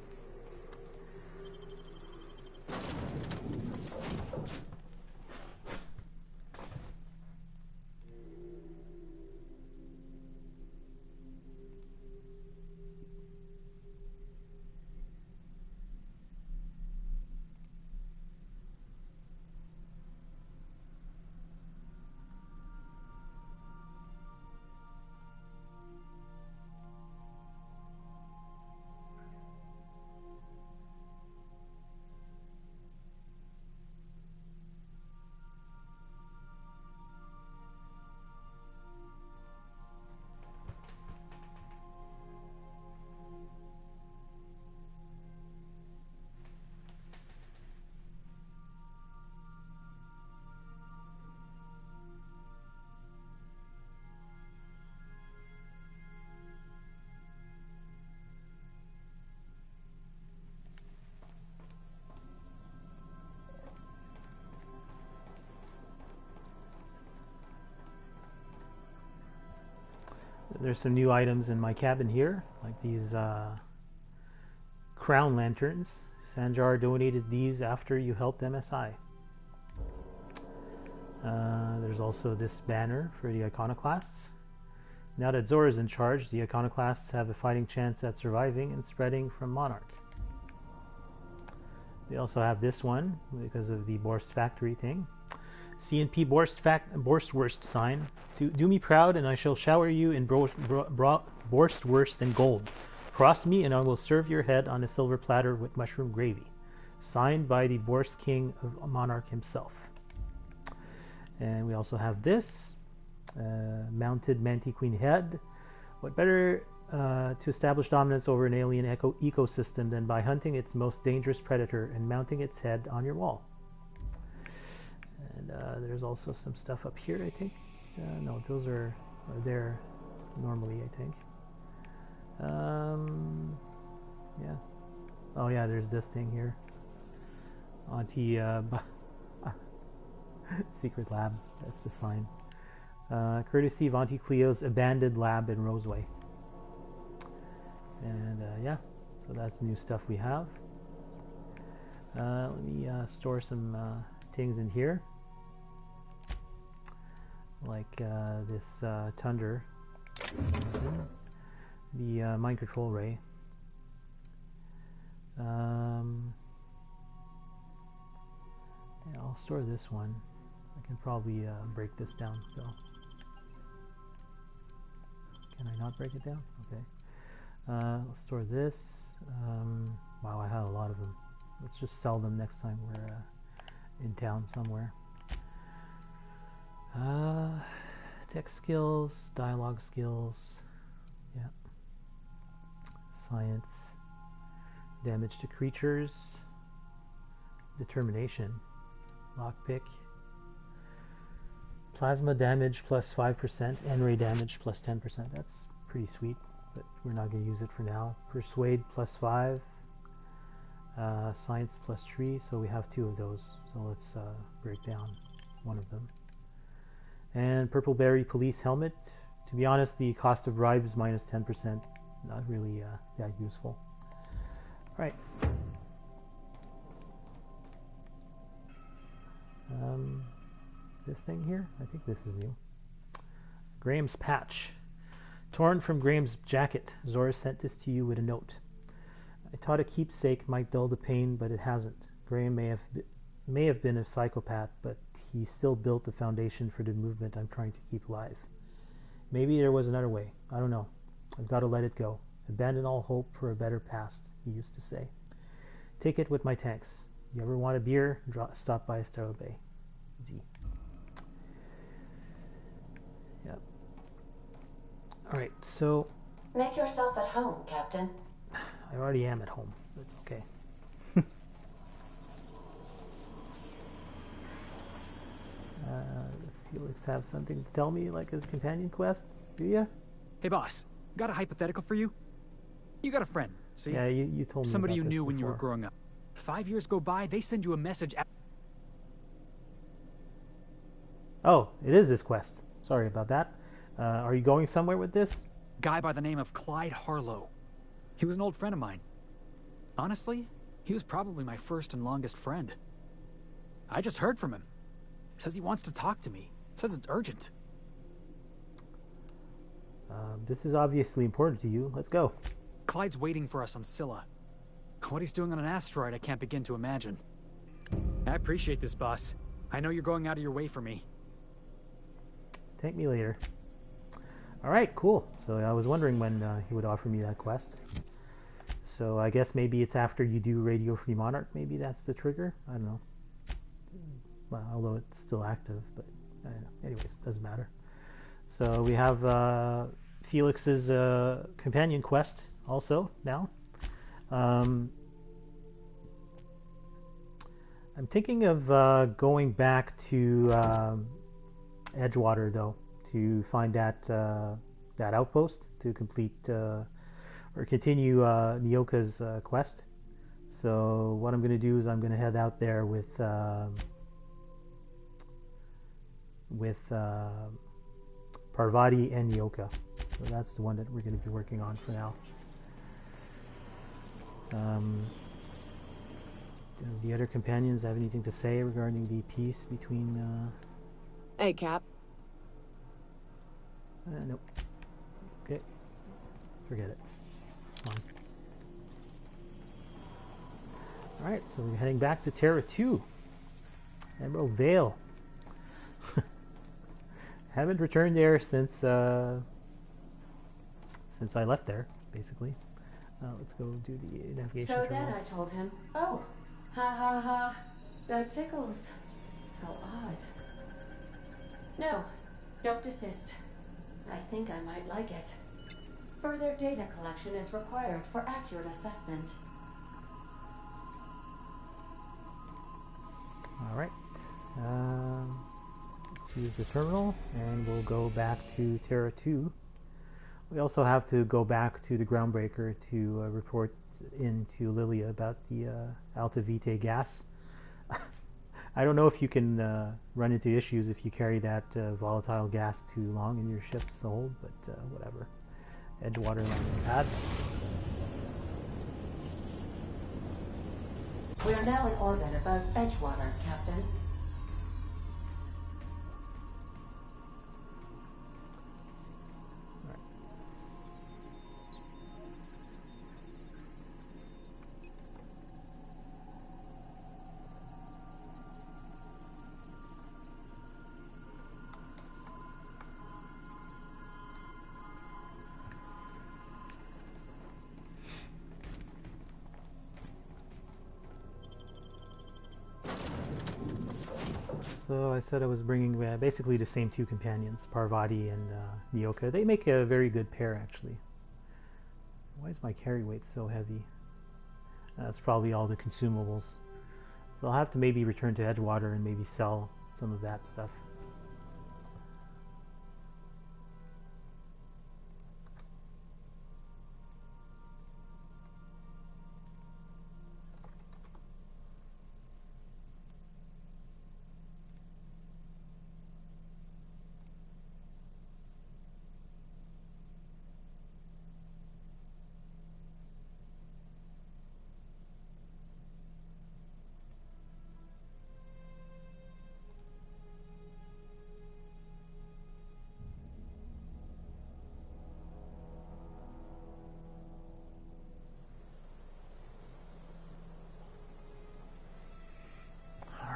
There's some new items in my cabin here, like these crown lanterns. Sanjar donated these after you helped MSI. There's also this banner for the Iconoclasts. Now that Zora's in charge, the Iconoclasts have a fighting chance at surviving and spreading from Monarch. They also have this one because of the Borst Factory thing. C&P Borstwurst sign. Do me proud, and I shall shower you in Borstwurst and gold. Cross me, and I will serve your head on a silver platter with mushroom gravy. Signed by the Borst King of Monarch himself. And we also have this mounted Mantiqueen head. What better to establish dominance over an alien ecosystem than by hunting its most dangerous predator and mounting its head on your wall? And there's also some stuff up here, I think. No, those are there normally, I think. Yeah. Oh yeah, there's this thing here. Secret lab. That's the sign. Courtesy of Auntie Cleo's abandoned lab in Roseway. And yeah, so that's new stuff we have. Let me store some things in here, like this Thunder, the mind control ray. Yeah, I'll store this one. I can probably break this down still. Can I not break it down? Okay. Let's store this. Wow, I had a lot of them. Let's just sell them next time we're in town somewhere. Tech skills, dialogue skills. Yeah. Science. Damage to creatures. Determination. Lockpick. Plasma damage plus 5%, N-ray damage plus 10%. That's pretty sweet, but we're not going to use it for now. Persuade plus 5, Science plus 3, so we have 2 of those. So let's break down one of them. And Purple Berry Police Helmet. To be honest, the cost of bribes minus 10%. Not really that useful. Right. This thing here, I think this is new. Graham's patch. Torn from Graham's jacket, Zora sent this to you with a note. I thought a keepsake might dull the pain, but it hasn't. Graham may have been a psychopath, but he still built the foundation for the movement I'm trying to keep alive. Maybe there was another way. I don't know. I've got to let it go. Abandon all hope for a better past, he used to say. Take it with my thanks. You ever want a beer? Stop by Stella Bay. Z. Yep. Alright, so... Make yourself at home, Captain. I already am at home, but okay. Does Felix have something to tell me, like his companion quest? Do ya? Hey boss, got a hypothetical for you? You got a friend, see? Yeah, you told me somebody about you this knew when you were before. growing up. 5 years go by, they send you a message. Oh, it is this quest. Sorry about that. Are you going somewhere with this? Guy by the name of Clyde Harlow. He was an old friend of mine. Honestly, he was probably my first and longest friend. I just heard from him. Says he wants to talk to me. Says it's urgent. This is obviously important to you. Let's go. Clyde's waiting for us on Scylla. What he's doing on an asteroid, I can't begin to imagine. I appreciate this, boss. I know you're going out of your way for me. Thank me later. Alright, cool. So I was wondering when he would offer me that quest. So I guess maybe it's after you do Radio Free Monarch. Maybe that's the trigger. I don't know. Well, although it's still active, but I don't know. Anyways, doesn't matter. So we have Felix's companion quest also now. I'm thinking of going back to Edgewater though, to find that outpost to complete or continue Nyoka's quest. So what I'm going to do is I'm going to head out there with Parvati and Nyoka. So that's the one that we're going to be working on for now. Do the other companions have anything to say regarding the peace between... Hey, Cap. Nope. Okay. Forget it. Come on. Alright, so we're heading back to Terra 2. Emerald Vale. Haven't returned there since I left there, basically. Let's go do the navigation. So then I told him, oh, ha ha ha, that tickles. How odd. No, don't desist. I think I might like it. Further data collection is required for accurate assessment. Alright. Let's use the terminal, and we'll go back to Terra 2. We also have to go back to the groundbreaker to report into Lilia about the Alta-Vitae gas. I don't know if you can run into issues if you carry that volatile gas too long in your ship's hold, but whatever. Edgewater landing pad. We are now in orbit above Edgewater, Captain. So I said I was bringing basically the same two companions, Parvati and Nyoka. They make a very good pair, actually. Why is my carry weight so heavy? That's probably all the consumables. So I'll have to maybe return to Edgewater and maybe sell some of that stuff.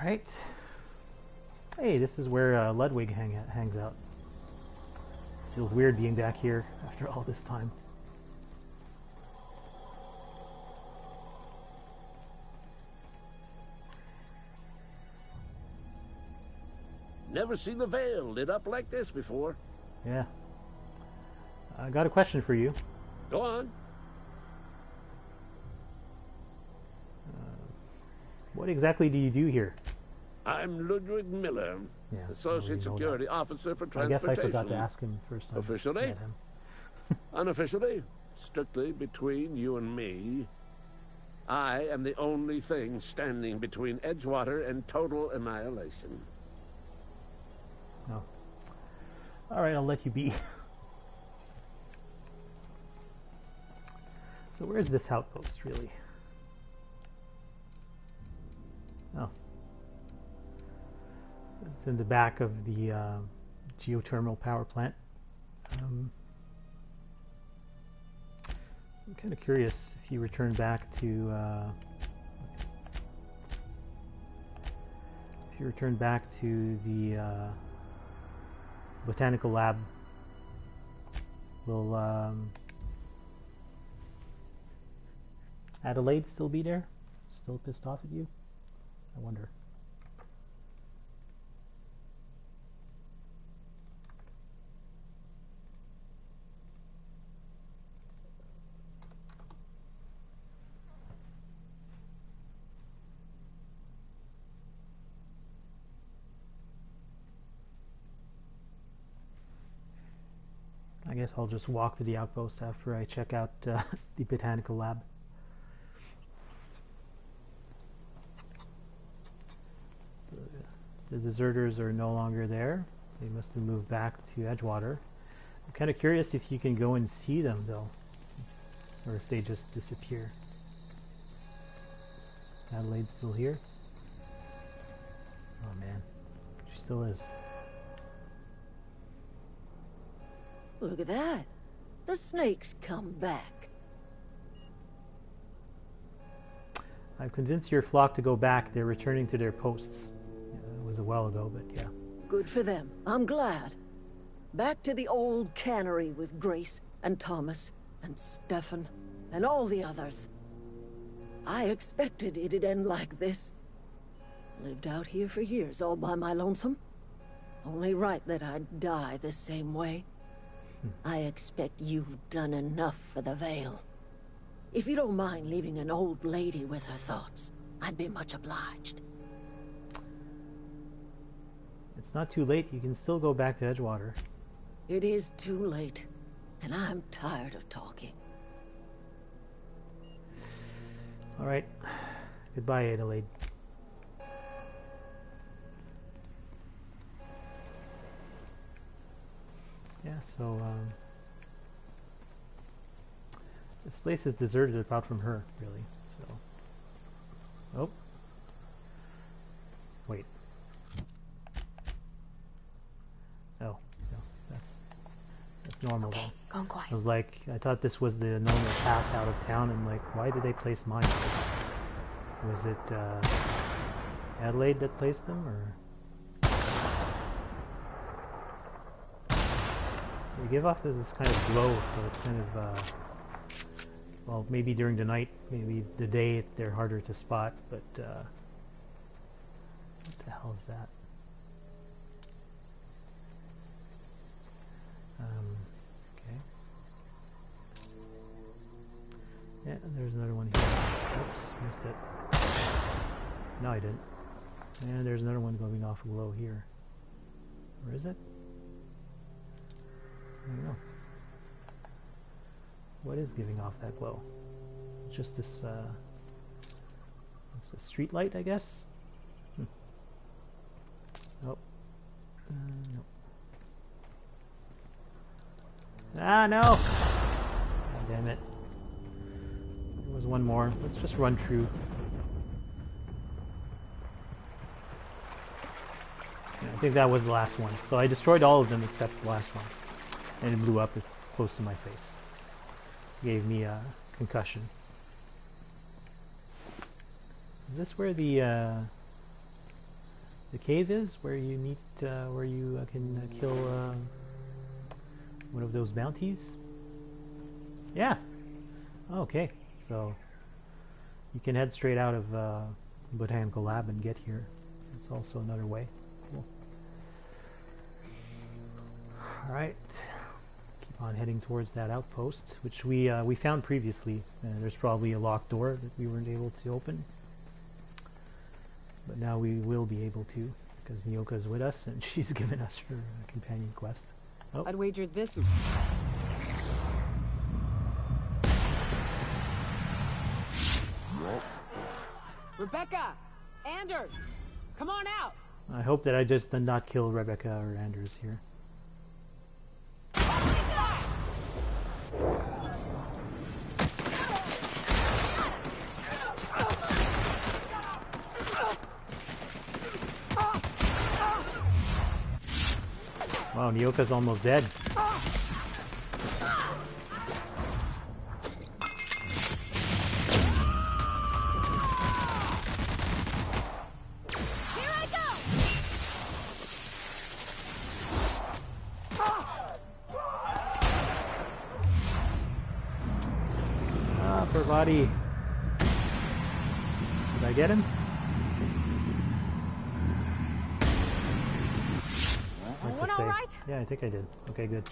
Alright. Hey, this is where Ludwig hangs out. Feels weird being back here after all this time. Never seen the Vale lit up like this before. Yeah. I got a question for you. Go on. What exactly do you do here? I'm Ludwig Miller, Yeah, Associate Security Officer for I Transportation. guess I forgot to ask him first time. Officially? I met him. Unofficially, strictly between you and me, I am the only thing standing between Edgewater and total annihilation. Oh. Alright, I'll let you be. So where's this outpost, really? Oh. It's in the back of the geothermal power plant. I'm kind of curious if you return back to the botanical lab, will Adelaide still be there? Still pissed off at you? I wonder. I guess I'll just walk to the outpost after I check out the botanical lab. The deserters are no longer there. They must have moved back to Edgewater. I'm kind of curious if you can go and see them, though, or if they just disappear. Adelaide's still here? Oh man, she still is. Look at that. The snakes come back. I've convinced your flock to go back. They're returning to their posts. It was a while ago, but yeah. Good for them. I'm glad. Back to the old cannery with Grace and Thomas and Stefan and all the others. I expected it'd end like this. Lived out here for years all by my lonesome. Only right that I'd die the same way. I expect you've done enough for the Vale. If you don't mind leaving an old lady with her thoughts, I'd be much obliged. It's not too late. You can still go back to Edgewater. It is too late, and I'm tired of talking. All right. Goodbye, Adelaide. Yeah, so this place is deserted apart from her, really. So, oh, wait. Oh, no, that's normal. Okay, then. going quiet. I was like, I thought this was the normal path out of town, and like, why did they place mine? Was it Adelaide that placed them, or? They give off this kind of glow, so it's kind of, well, maybe during the night, maybe the day they're harder to spot, but, what the hell is that? Okay. Yeah, there's another one here. Oops, missed it. No, I didn't. And there's another one going off a glow here. Where is it? I don't know. What is giving off that glow? It's just this, it's a street light, I guess? Oh. No. Ah, no! God damn it. There was one more. Let's just run through. Yeah, I think that was the last one. So I destroyed all of them except the last one. And it blew up close to my face. Gave me a concussion. Is this where the cave is? Where you need, where you can kill one of those bounties? Yeah. Oh, okay. So you can head straight out of Botanical Lab and get here. It's also another way. Cool. All right. On heading towards that outpost, which we found previously. There's probably a locked door that we weren't able to open, but now we will be able to, because Nyoka is with us and she's given us her companion quest. Oh. I'd wager this. Rebecca! Anders! Come on out! I hope that I just did not kill Rebecca or Anders here. Wow, Nyoka's almost dead. Body. Did I get him? Everyone all right? Yeah, I think I did. Okay, good.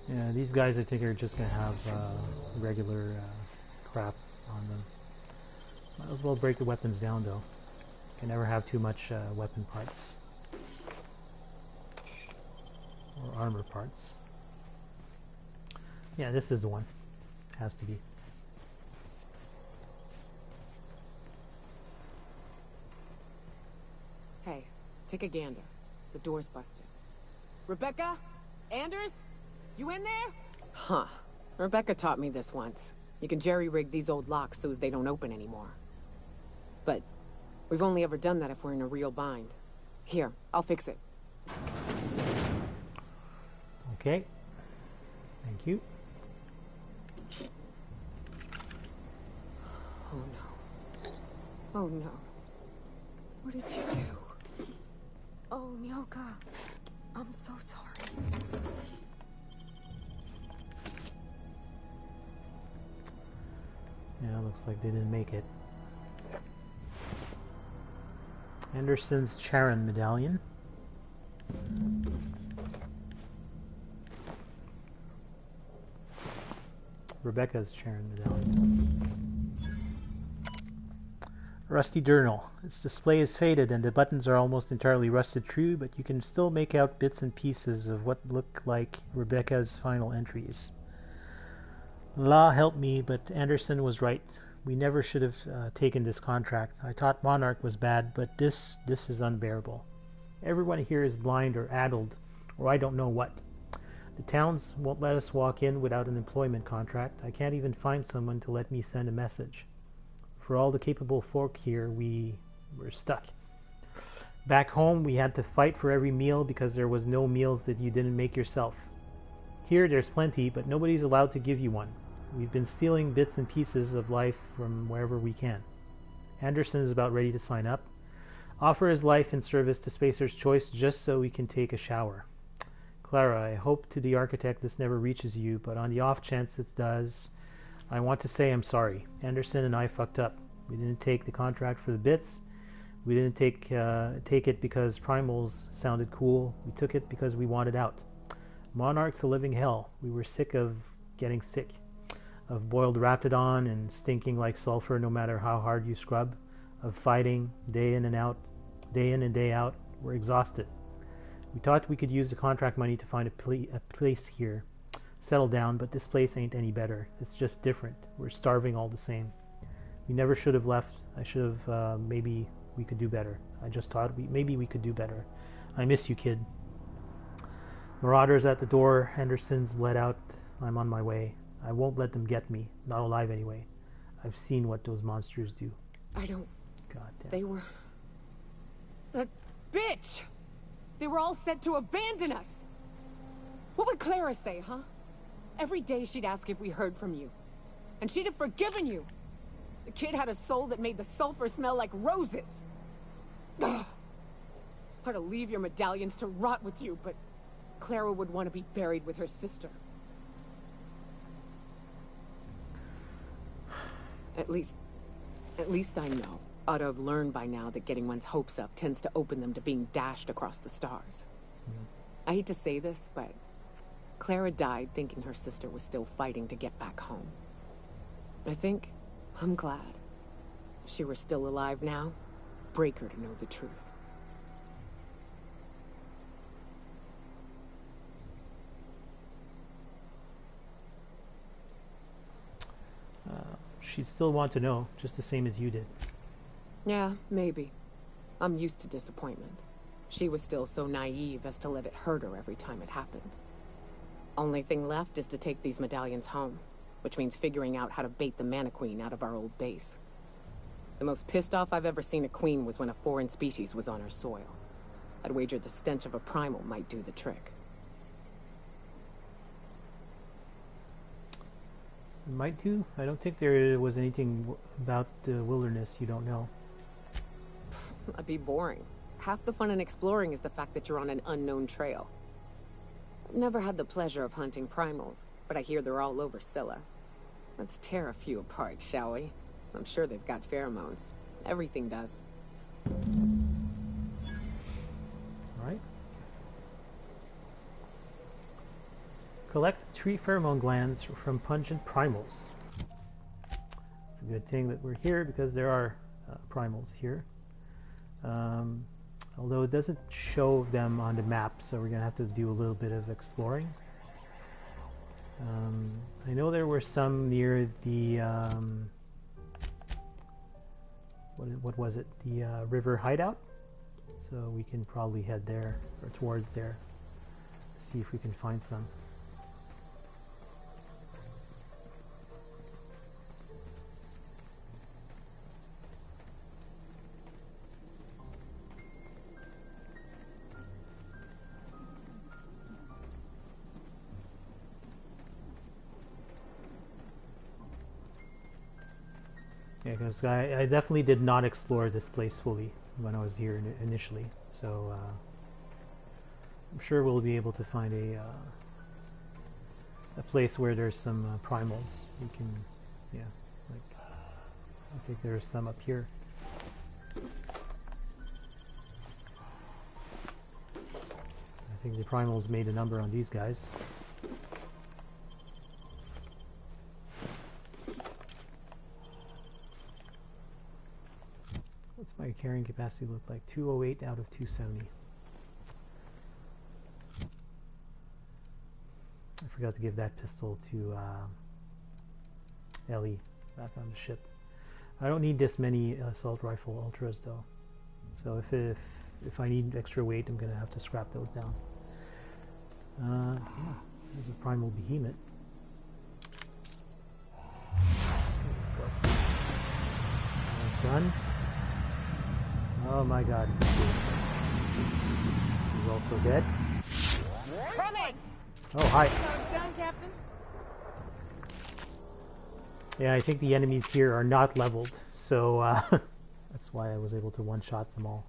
Yeah, these guys I think are just gonna have regular crap on them. Might as well break the weapons down though. Can never have too much weapon parts. Or armor parts. Yeah, this is the one. Has to be. Hey, take a gander. The door's busted. Rebecca? Anders? You in there? Huh. Rebecca taught me this once. You can jerry-rig these old locks so as they don't open anymore. But we've only ever done that if we're in a real bind. Here, I'll fix it. Okay. Thank you. Oh no. Oh no. What did you do? Oh, Nyoka. I'm so sorry. Yeah, looks like they didn't make it. Anderson's C.H.A.R.O.N medallion. Rebecca's C.H.A.R.O.N medallion. Rusty journal. Its display is faded and the buttons are almost entirely rusted through, but you can still make out bits and pieces of what look like Rebecca's final entries. Allah help me, but Anderson was right. We never should have taken this contract. I thought Monarch was bad, but this is unbearable. Everyone here is blind or addled, or I don't know what. The towns won't let us walk in without an employment contract. I can't even find someone to let me send a message. For all the capable folk here, we were stuck. Back home, we had to fight for every meal because there was no meals that you didn't make yourself. Here, there's plenty, but nobody's allowed to give you one. We've been stealing bits and pieces of life from wherever we can. Anderson is about ready to sign up. Offer his life in service to Spacer's Choice just so we can take a shower. Clara, I hope to the architect this never reaches you, but on the off chance it does, I want to say I'm sorry. Anderson and I fucked up. We didn't take the contract for the bits. We didn't take it because primals sounded cool. We took it because we wanted out. Monarch's a living hell. We were sick of getting sick. Of boiled Raptidon and stinking like sulfur no matter how hard you scrub. Of fighting day in and day out. We're exhausted. We thought we could use the contract money to find a place here. Settle down, but this place ain't any better. It's just different. We're starving all the same. We never should have left. I should have, maybe we could do better. I just thought maybe we could do better. I miss you, kid. Marauders at the door. Henderson's bled out. I'm on my way. I won't let them get me. Not alive anyway. I've seen what those monsters do. I don't... God damn. They were... That bitch! They were all set to abandon us! What would Clara say, huh? Every day she'd ask if we heard from you. And she'd have forgiven you. The kid had a soul that made the sulfur smell like roses. Ugh. I'd leave your medallions to rot with you, but Clara would want to be buried with her sister. At least I know. Ought to have learned by now that getting one's hopes up tends to open them to being dashed across the stars. I hate to say this, but Clara died thinking her sister was still fighting to get back home. I'm glad. If she were still alive now, break her to know the truth. She'd still want to know, just the same as you did. Yeah, maybe. I'm used to disappointment. She was still so naive as to let it hurt her every time it happened. Only thing left is to take these medallions home, which means figuring out how to bait the Mana Queen out of our old base. The most pissed off I've ever seen a queen was when a foreign species was on her soil. I'd wager the stench of a primal might do the trick. It might do. I don't think there was anything about the wilderness you don't know. That'd be boring. Half the fun in exploring is the fact that you're on an unknown trail. I've never had the pleasure of hunting primals, but I hear they're all over Scylla. Let's tear a few apart, shall we? I'm sure they've got pheromones. Everything does. Alright. Collect 3 pheromone glands from pungent primals. It's a good thing that we're here because there are primals here. Although it doesn't show them on the map, so we're going to have to do a little bit of exploring. I know there were some near the... what was it? The river hideout? So we can probably head there, or towards there. See if we can find some. Yeah, because I definitely did not explore this place fully when I was here initially, so I'm sure we'll be able to find a place where there's some primals. We can, yeah, like, I think there's some up here. I think the primals made a number on these guys. What's my carrying capacity look like? 208 out of 270. I forgot to give that pistol to Ellie back on the ship. I don't need this many assault rifle ultras though. So if I need extra weight, I'm gonna have to scrap those down. Yeah, there's a primal behemoth. Let's go. Done. Oh my god. He's also dead. Coming! Oh, hi. So it's done, Captain? Yeah, I think the enemies here are not leveled, so that's why I was able to one-shot them all.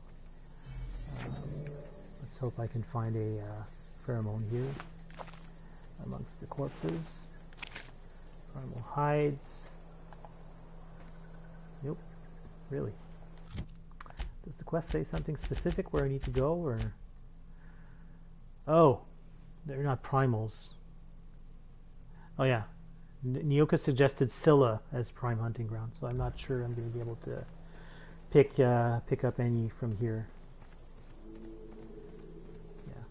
Let's hope I can find a pheromone here amongst the corpses. Primal hides. Nope. Really. Does the quest say something specific where I need to go, or? Oh, they're not primals. Oh yeah, Nyoka suggested Scylla as prime hunting ground, so I'm not sure I'm going to be able to pick up any from here. Yeah,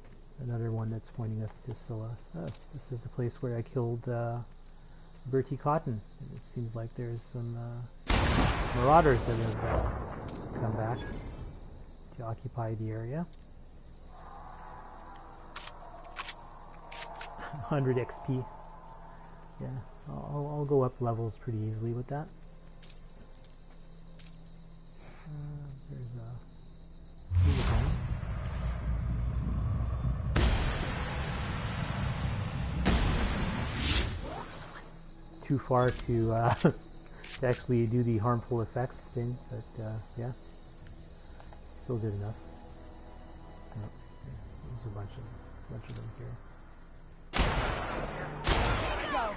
another one that's pointing us to Scylla. Oh, this is the place where I killed Bertie Cotton. It seems like there's some marauders that have come back to occupy the area. 100 XP. Yeah, I'll go up levels pretty easily with that. There's a too far to actually do the harmful effects thing, but yeah, still good enough. Oh, yeah, there's a bunch of them here. Go.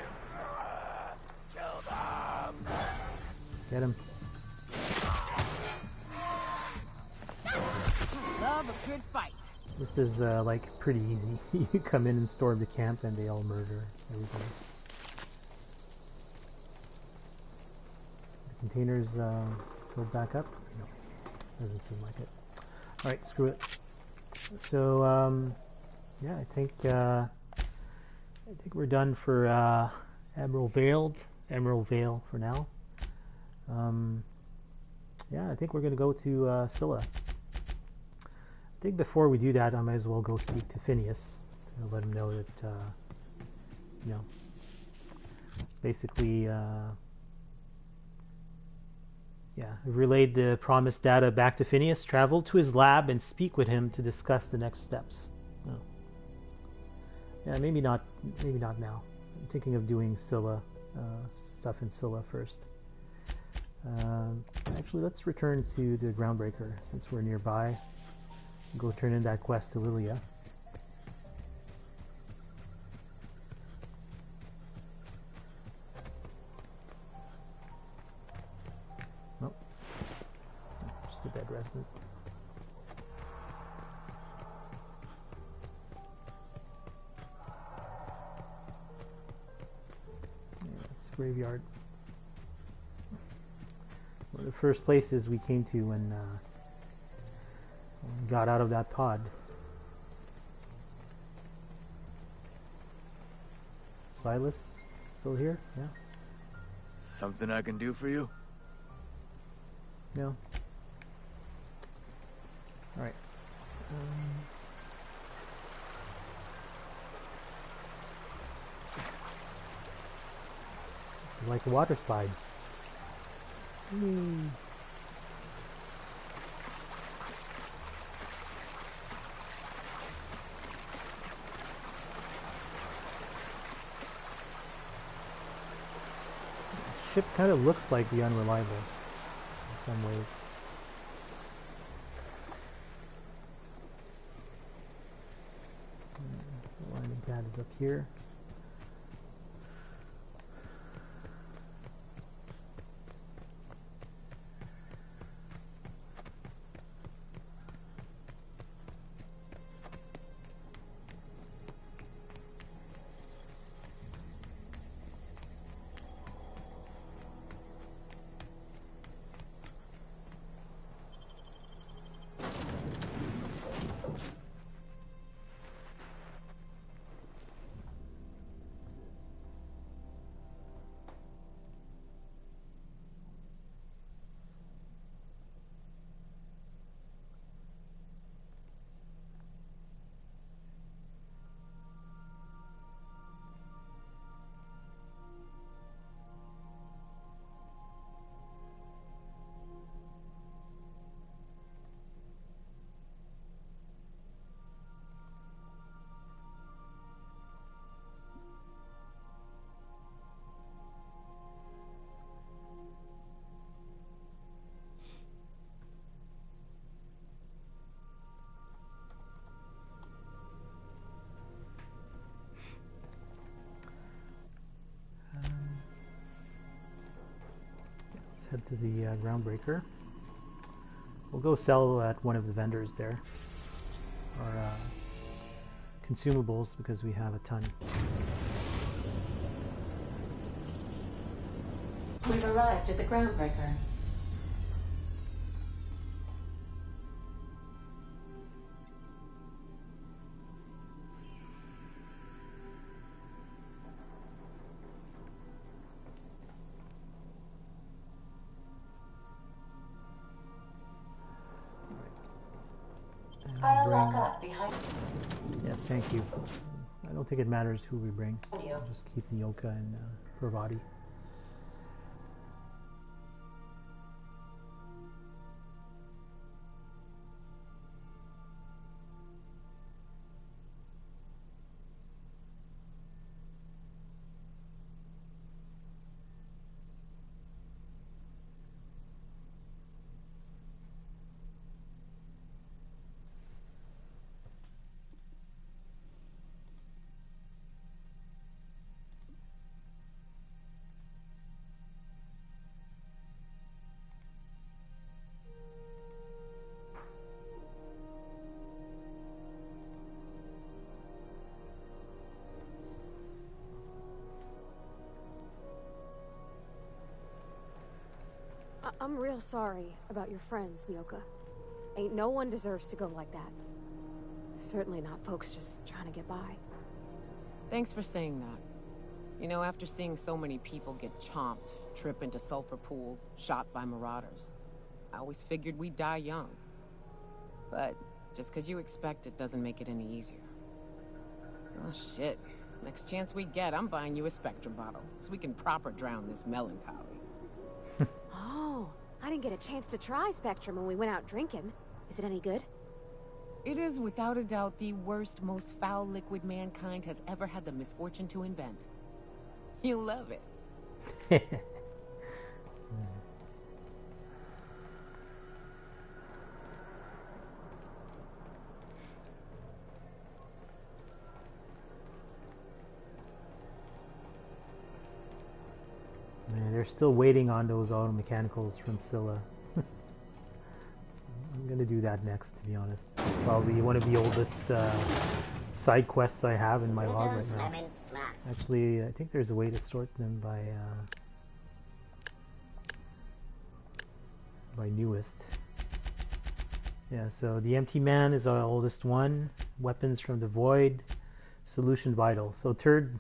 Kill them! Get him. Love a good fight. This is like pretty easy. You come in and storm the camp and they all murder everybody. The containers filled back up? No, doesn't seem like it. Alright, screw it. So yeah, I think we're done for Emerald Vale for now. Yeah, I think we're gonna go to Scylla. I think before we do that, I might as well go speak to Phineas to let him know that, you know, basically, yeah, relayed the promised data back to Phineas, travel to his lab and speak with him to discuss the next steps. Oh. Yeah, maybe not now. I'm thinking of doing Scylla, stuff in Scylla first. Actually, let's return to the Groundbreaker since we're nearby. Go turn in that quest to Lilia. Oh, just a bed resident. Yeah, it's a graveyard. One of the first places we came to when we got out of that pod. Silas, still here? Yeah. Something I can do for you? No. Alright. Like a water slide. Ship kind of looks like the Unreliable in some ways. The landing pad is up here. Let's head to the groundbreaker. We'll go sell at one of the vendors there our consumables because we have a ton. We've arrived at the groundbreaker. I'll lock up behind you. Yeah, thank you. I don't think it matters who we bring. Thank you. I'll just keep Nyoka and Pravati. I'm real sorry about your friends, Nyoka. Ain't no one deserves to go like that. Certainly not folks just trying to get by. Thanks for saying that. You know, after seeing so many people get chomped, trip into sulfur pools, shot by marauders, I always figured we'd die young. But just because you expect it doesn't make it any easier. Oh shit. Next chance we get, I'm buying you a Spectre bottle, so we can proper drown this melancholy. Oh, I didn't get a chance to try Spectrum when we went out drinking. Is it any good? It is without a doubt the worst, most foul liquid mankind has ever had the misfortune to invent. You'll love it. Man, they're still waiting on those auto mechanicals from Scylla. I'm gonna do that next, to be honest. It's probably one of the oldest side quests I have in my log right now. Actually, I think there's a way to sort them by newest. Yeah, so the Empty Man is our oldest one. Weapons from the Void. Solution Vital. So third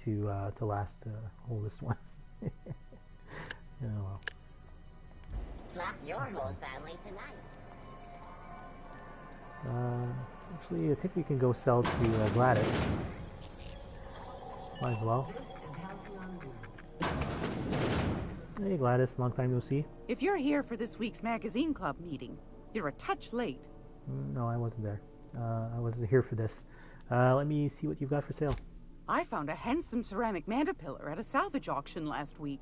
to last oldest one. Oh well. Slap your whole family tonight. Actually, I think we can go sell to Gladys. Might as well. Hey Gladys, long time no see. If you're here for this week's magazine club meeting, you're a touch late. No, I wasn't there. I wasn't here for this. Let me see what you've got for sale. I found a handsome ceramic mandapillar at a salvage auction last week.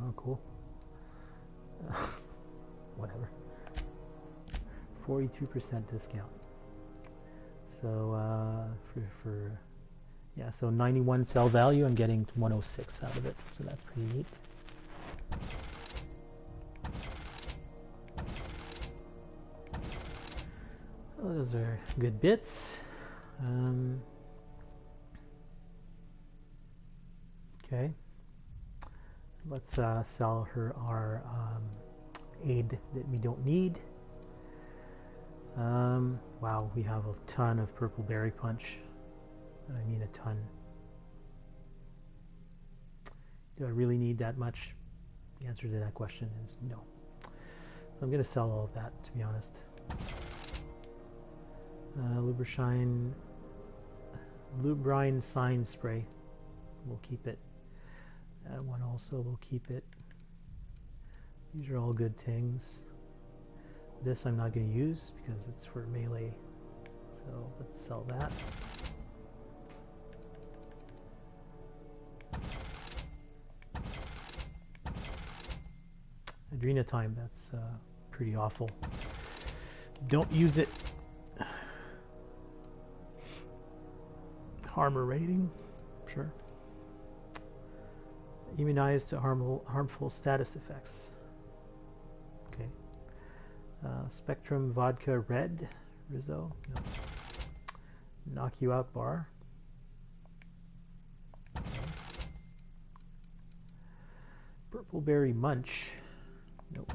Oh, cool. Whatever. 42% discount. So yeah, so 91 cell value, I'm getting 106 out of it, so that's pretty neat. Well, those are good bits. Okay, let's sell her our aid that we don't need. Wow, we have a ton of purple berry punch. I mean a ton. Do I really need that much? The answer to that question is no. So I'm going to sell all of that, to be honest. Lubrine sign spray. We'll keep it. That one also, we'll keep it. These are all good things. This I'm not going to use because it's for melee. So let's sell that. Adrena time, that's pretty awful. Don't use it. Armor rating, sure. Immunized to harmful status effects. Okay. Spectrum vodka red, Rizzo. No. Knock you out bar. Okay. Purple berry munch. Nope.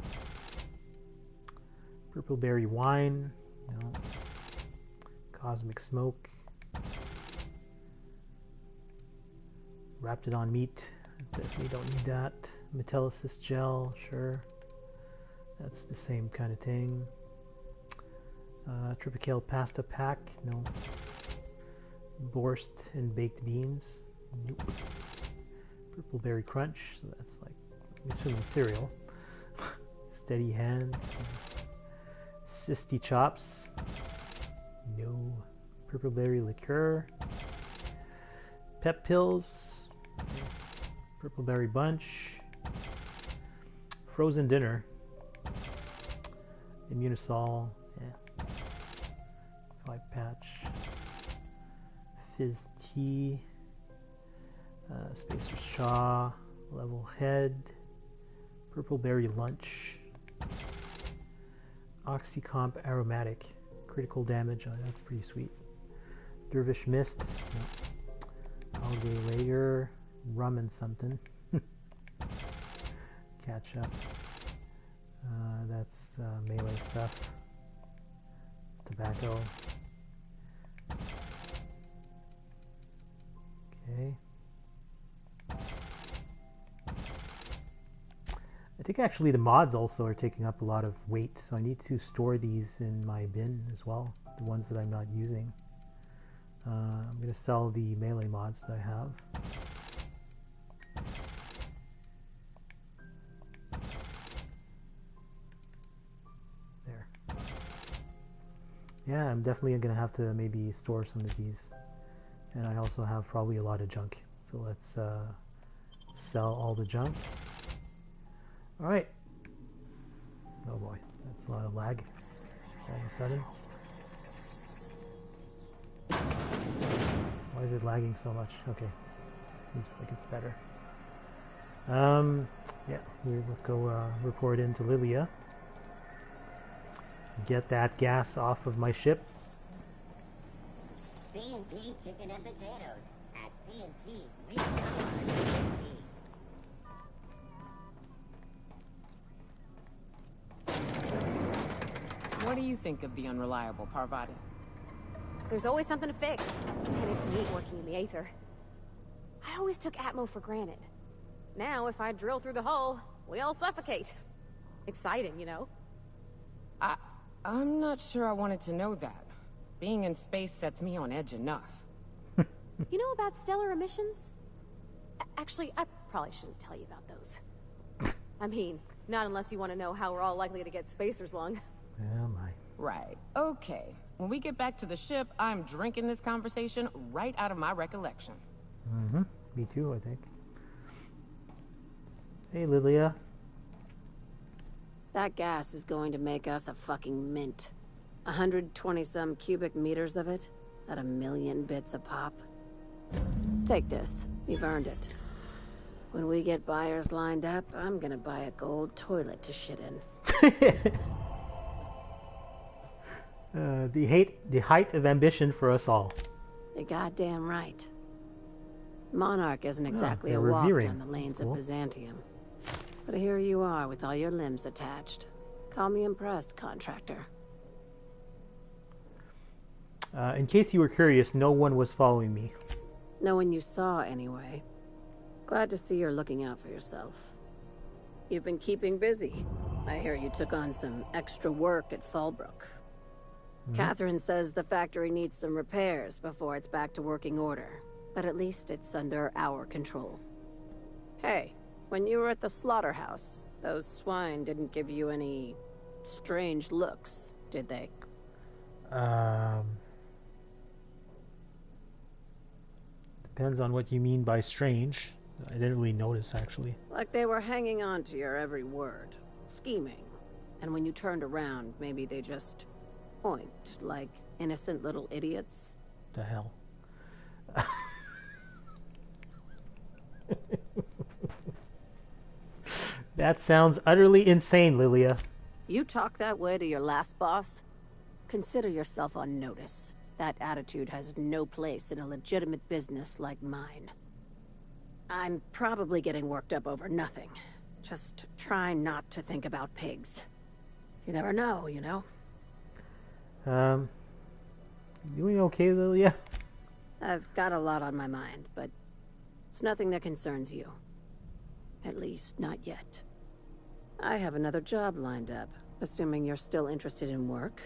Purple berry wine. No. Cosmic smoke. Wrapped it on meat. Definitely don't need that. Metallicist gel, sure. That's the same kind of thing. Tripicale pasta pack, no. Borscht and baked beans, nope. Purple berry crunch, so that's like, I'm assuming cereal. Steady hand. Sisty chops, no. Purple berry liqueur. Pep pills. Purple berry bunch. Frozen dinner. Immunosol. Yeah. 5 patch. Fizz tea. Spacer Shaw. Level head. Purple berry lunch. Oxycomp aromatic. Critical damage. Oh, that's pretty sweet. Dervish mist. No. Algae layer. Rum and something. Catch up. That's melee stuff. Tobacco. Okay. I think actually the mods also are taking up a lot of weight, so I need to store these in my bin as well, the ones that I'm not using. I'm going to sell the melee mods that I have. There. Yeah, I'm definitely going to have to maybe store some of these. And I also have probably a lot of junk. So let's sell all the junk. Alright. Oh boy, that's a lot of lag all of a sudden. Why is it lagging so much? Okay, seems like it's better. Yeah, let's go report into Lilia. Get that gas off of my ship. C&P chicken and potatoes at C&P Rizzo. What do you think of the Unreliable, Parvati? There's always something to fix, and it's neat working in the Aether. I always took Atmo for granted. Now, if I drill through the hull, we all suffocate. Exciting, you know? I'm not sure I wanted to know that. Being in space sets me on edge enough. You know about stellar emissions? Actually, I probably shouldn't tell you about those. I mean, not unless you want to know how we're all likely to get spacers lung. Oh my. Right. Okay. When we get back to the ship, I'm drinking this conversation right out of my recollection. Mm-hmm. Me too, I think. Hey, Lilia. That gas is going to make us a fucking mint. 120-some cubic meters of it. at 1,000,000 bits a pop. Take this. You've earned it. When we get buyers lined up, I'm gonna buy a gold toilet to shit in. The height of ambition for us all. You're goddamn right. Monarch isn't exactly they're a walk revering. down the lanes That's cool. of Byzantium. But here you are with all your limbs attached. Call me impressed, contractor. In case you were curious, no one was following me. No one you saw, anyway. Glad to see you're looking out for yourself. You've been keeping busy. I hear you took on some extra work at Fallbrook. Catherine says the factory needs some repairs before it's back to working order. But at least it's under our control. Hey, when you were at the slaughterhouse, those swine didn't give you any strange looks, did they? Depends on what you mean by strange. I didn't really notice, actually. Like they were hanging on to your every word, scheming. And when you turned around, maybe they just point like innocent little idiots. The hell? That sounds utterly insane, Lilia. You talk that way to your last boss? Consider yourself on notice. That attitude has no place in a legitimate business like mine. I'm probably getting worked up over nothing. Just try not to think about pigs. You never know, you know? Doing okay, Lilia? I've got a lot on my mind, but it's nothing that concerns you. At least, not yet. I have another job lined up, assuming you're still interested in work.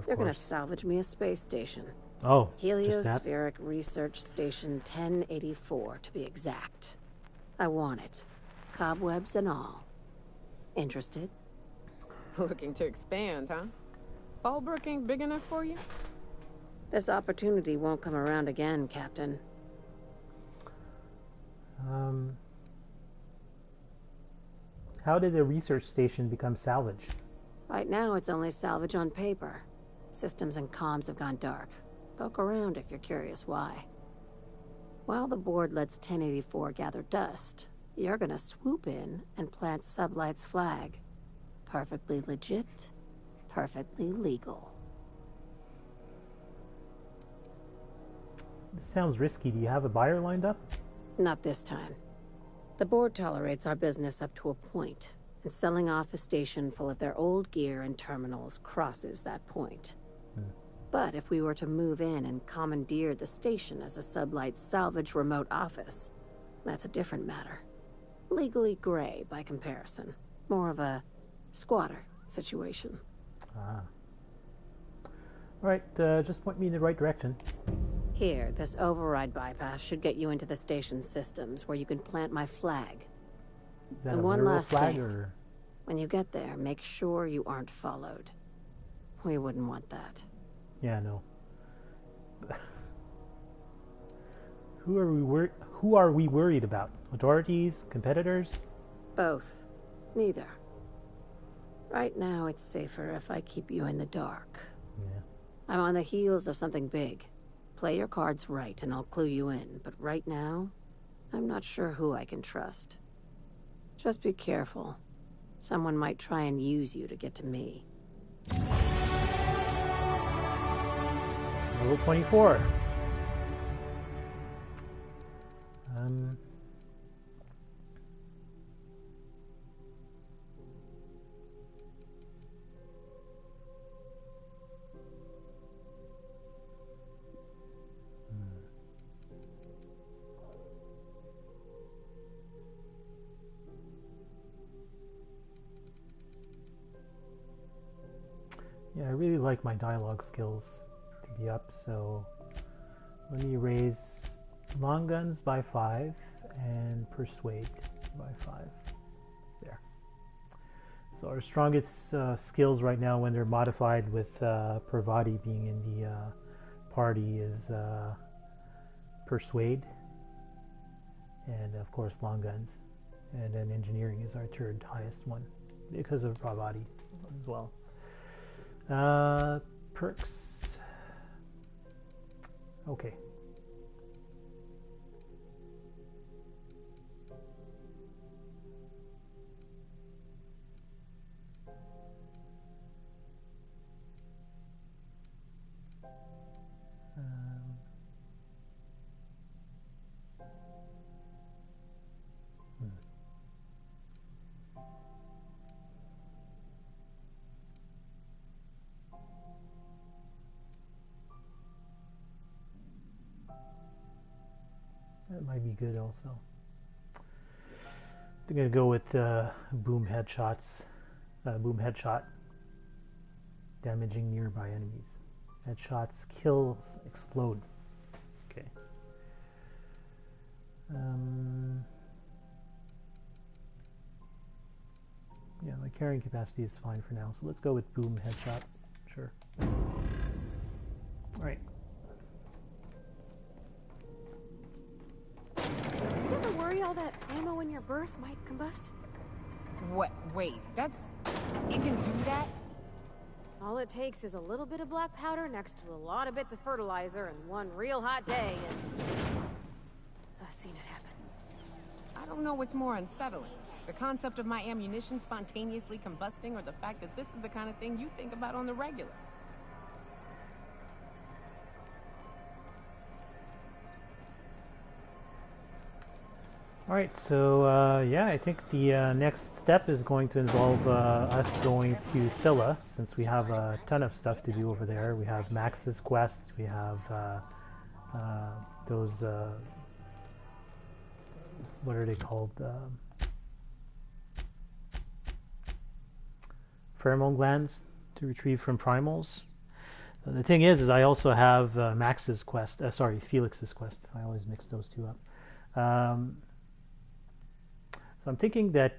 You're gonna salvage me a space station. Oh, just that? Heliospheric Research Station 1084, to be exact. I want it. Cobwebs and all. Interested? Looking to expand, huh? Fallbrook ain't big enough for you? This opportunity won't come around again, Captain. How did the research station become salvage? Right now, it's only salvage on paper. Systems and comms have gone dark. Poke around if you're curious why. While the board lets 1084 gather dust, you're gonna swoop in and plant Sublight's flag. Perfectly legit, perfectly legal. This sounds risky. Do you have a buyer lined up? Not this time. The board tolerates our business up to a point, and selling off a station full of their old gear and terminals crosses that point. But if we were to move in and commandeer the station as a Sublight salvage remote office, that's a different matter. Legally gray by comparison. More of a squatter situation. Ah. Alright, just point me in the right direction. Here, this override bypass should get you into the station's systems where you can plant my flag. Is that And a one literal last flag thing. or? When you get there, make sure you aren't followed. We wouldn't want that. Yeah, no. Who are we worried about? Authorities? Competitors? Both. Neither. Right now, it's safer if I keep you in the dark. Yeah. I'm on the heels of something big. Play your cards right and I'll clue you in, but right now, I'm not sure who I can trust. Just be careful. Someone might try and use you to get to me. Level 24. Yeah, I really like my dialogue skills to be up, so let me raise long guns by 5 and persuade by 5. There. So our strongest skills right now when they're modified with Parvati being in the party is persuade and of course long guns, and then engineering is our third highest one because of Parvati as well. Perks. Okay. That might be good also. I'm gonna go with boom headshots. Boom headshot. Damaging nearby enemies. Headshots, kills, explode. Okay. Yeah, my carrying capacity is fine for now, so let's go with boom headshot. Sure. Alright. You ever worry all that ammo in your berth might combust? What? Wait, that's... It can do that? All it takes is a little bit of black powder next to a lot of bits of fertilizer and one real hot day, and... I've seen it happen. I don't know what's more unsettling. The concept of my ammunition spontaneously combusting, or the fact that this is the kind of thing you think about on the regular. Alright, so yeah, I think the next step is going to involve us going to C.H.A.R.O.N, since we have a ton of stuff to do over there. We have Max's quest, we have those, what are they called? Pheromone glands to retrieve from primals. The thing is I also have Max's quest, sorry, Felix's quest. I always mix those two up. So I'm thinking that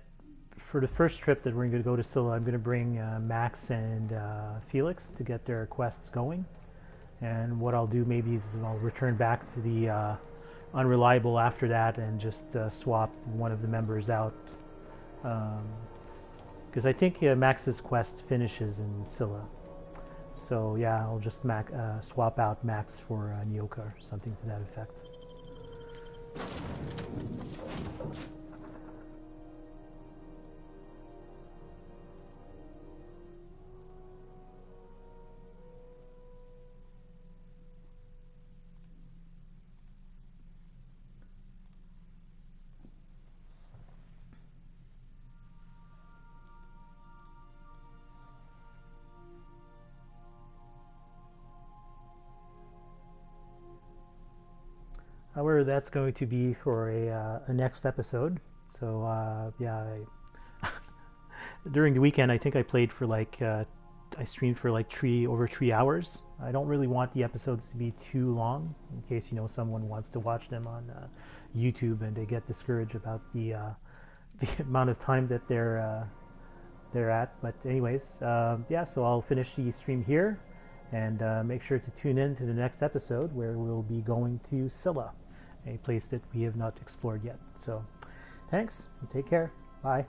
for the first trip that we're going to go to C.H.A.R.O.N, I'm going to bring Max and Felix to get their quests going. And what I'll do maybe is I'll return back to the Unreliable after that and just swap one of the members out. Because I think Max's quest finishes in C.H.A.R.O.N. So yeah, I'll just swap out Max for Nyoka or something to that effect. However, that's going to be for a next episode. So yeah, during the weekend I think I played for like I streamed for like over 3 hours. I don't really want the episodes to be too long, in case someone wants to watch them on YouTube and they get discouraged about the amount of time that they're at. But anyways, yeah, so I'll finish the stream here, and make sure to tune in to the next episode where we'll be going to C.H.A.R.O.N, a place that we have not explored yet. So thanks, and take care. Bye.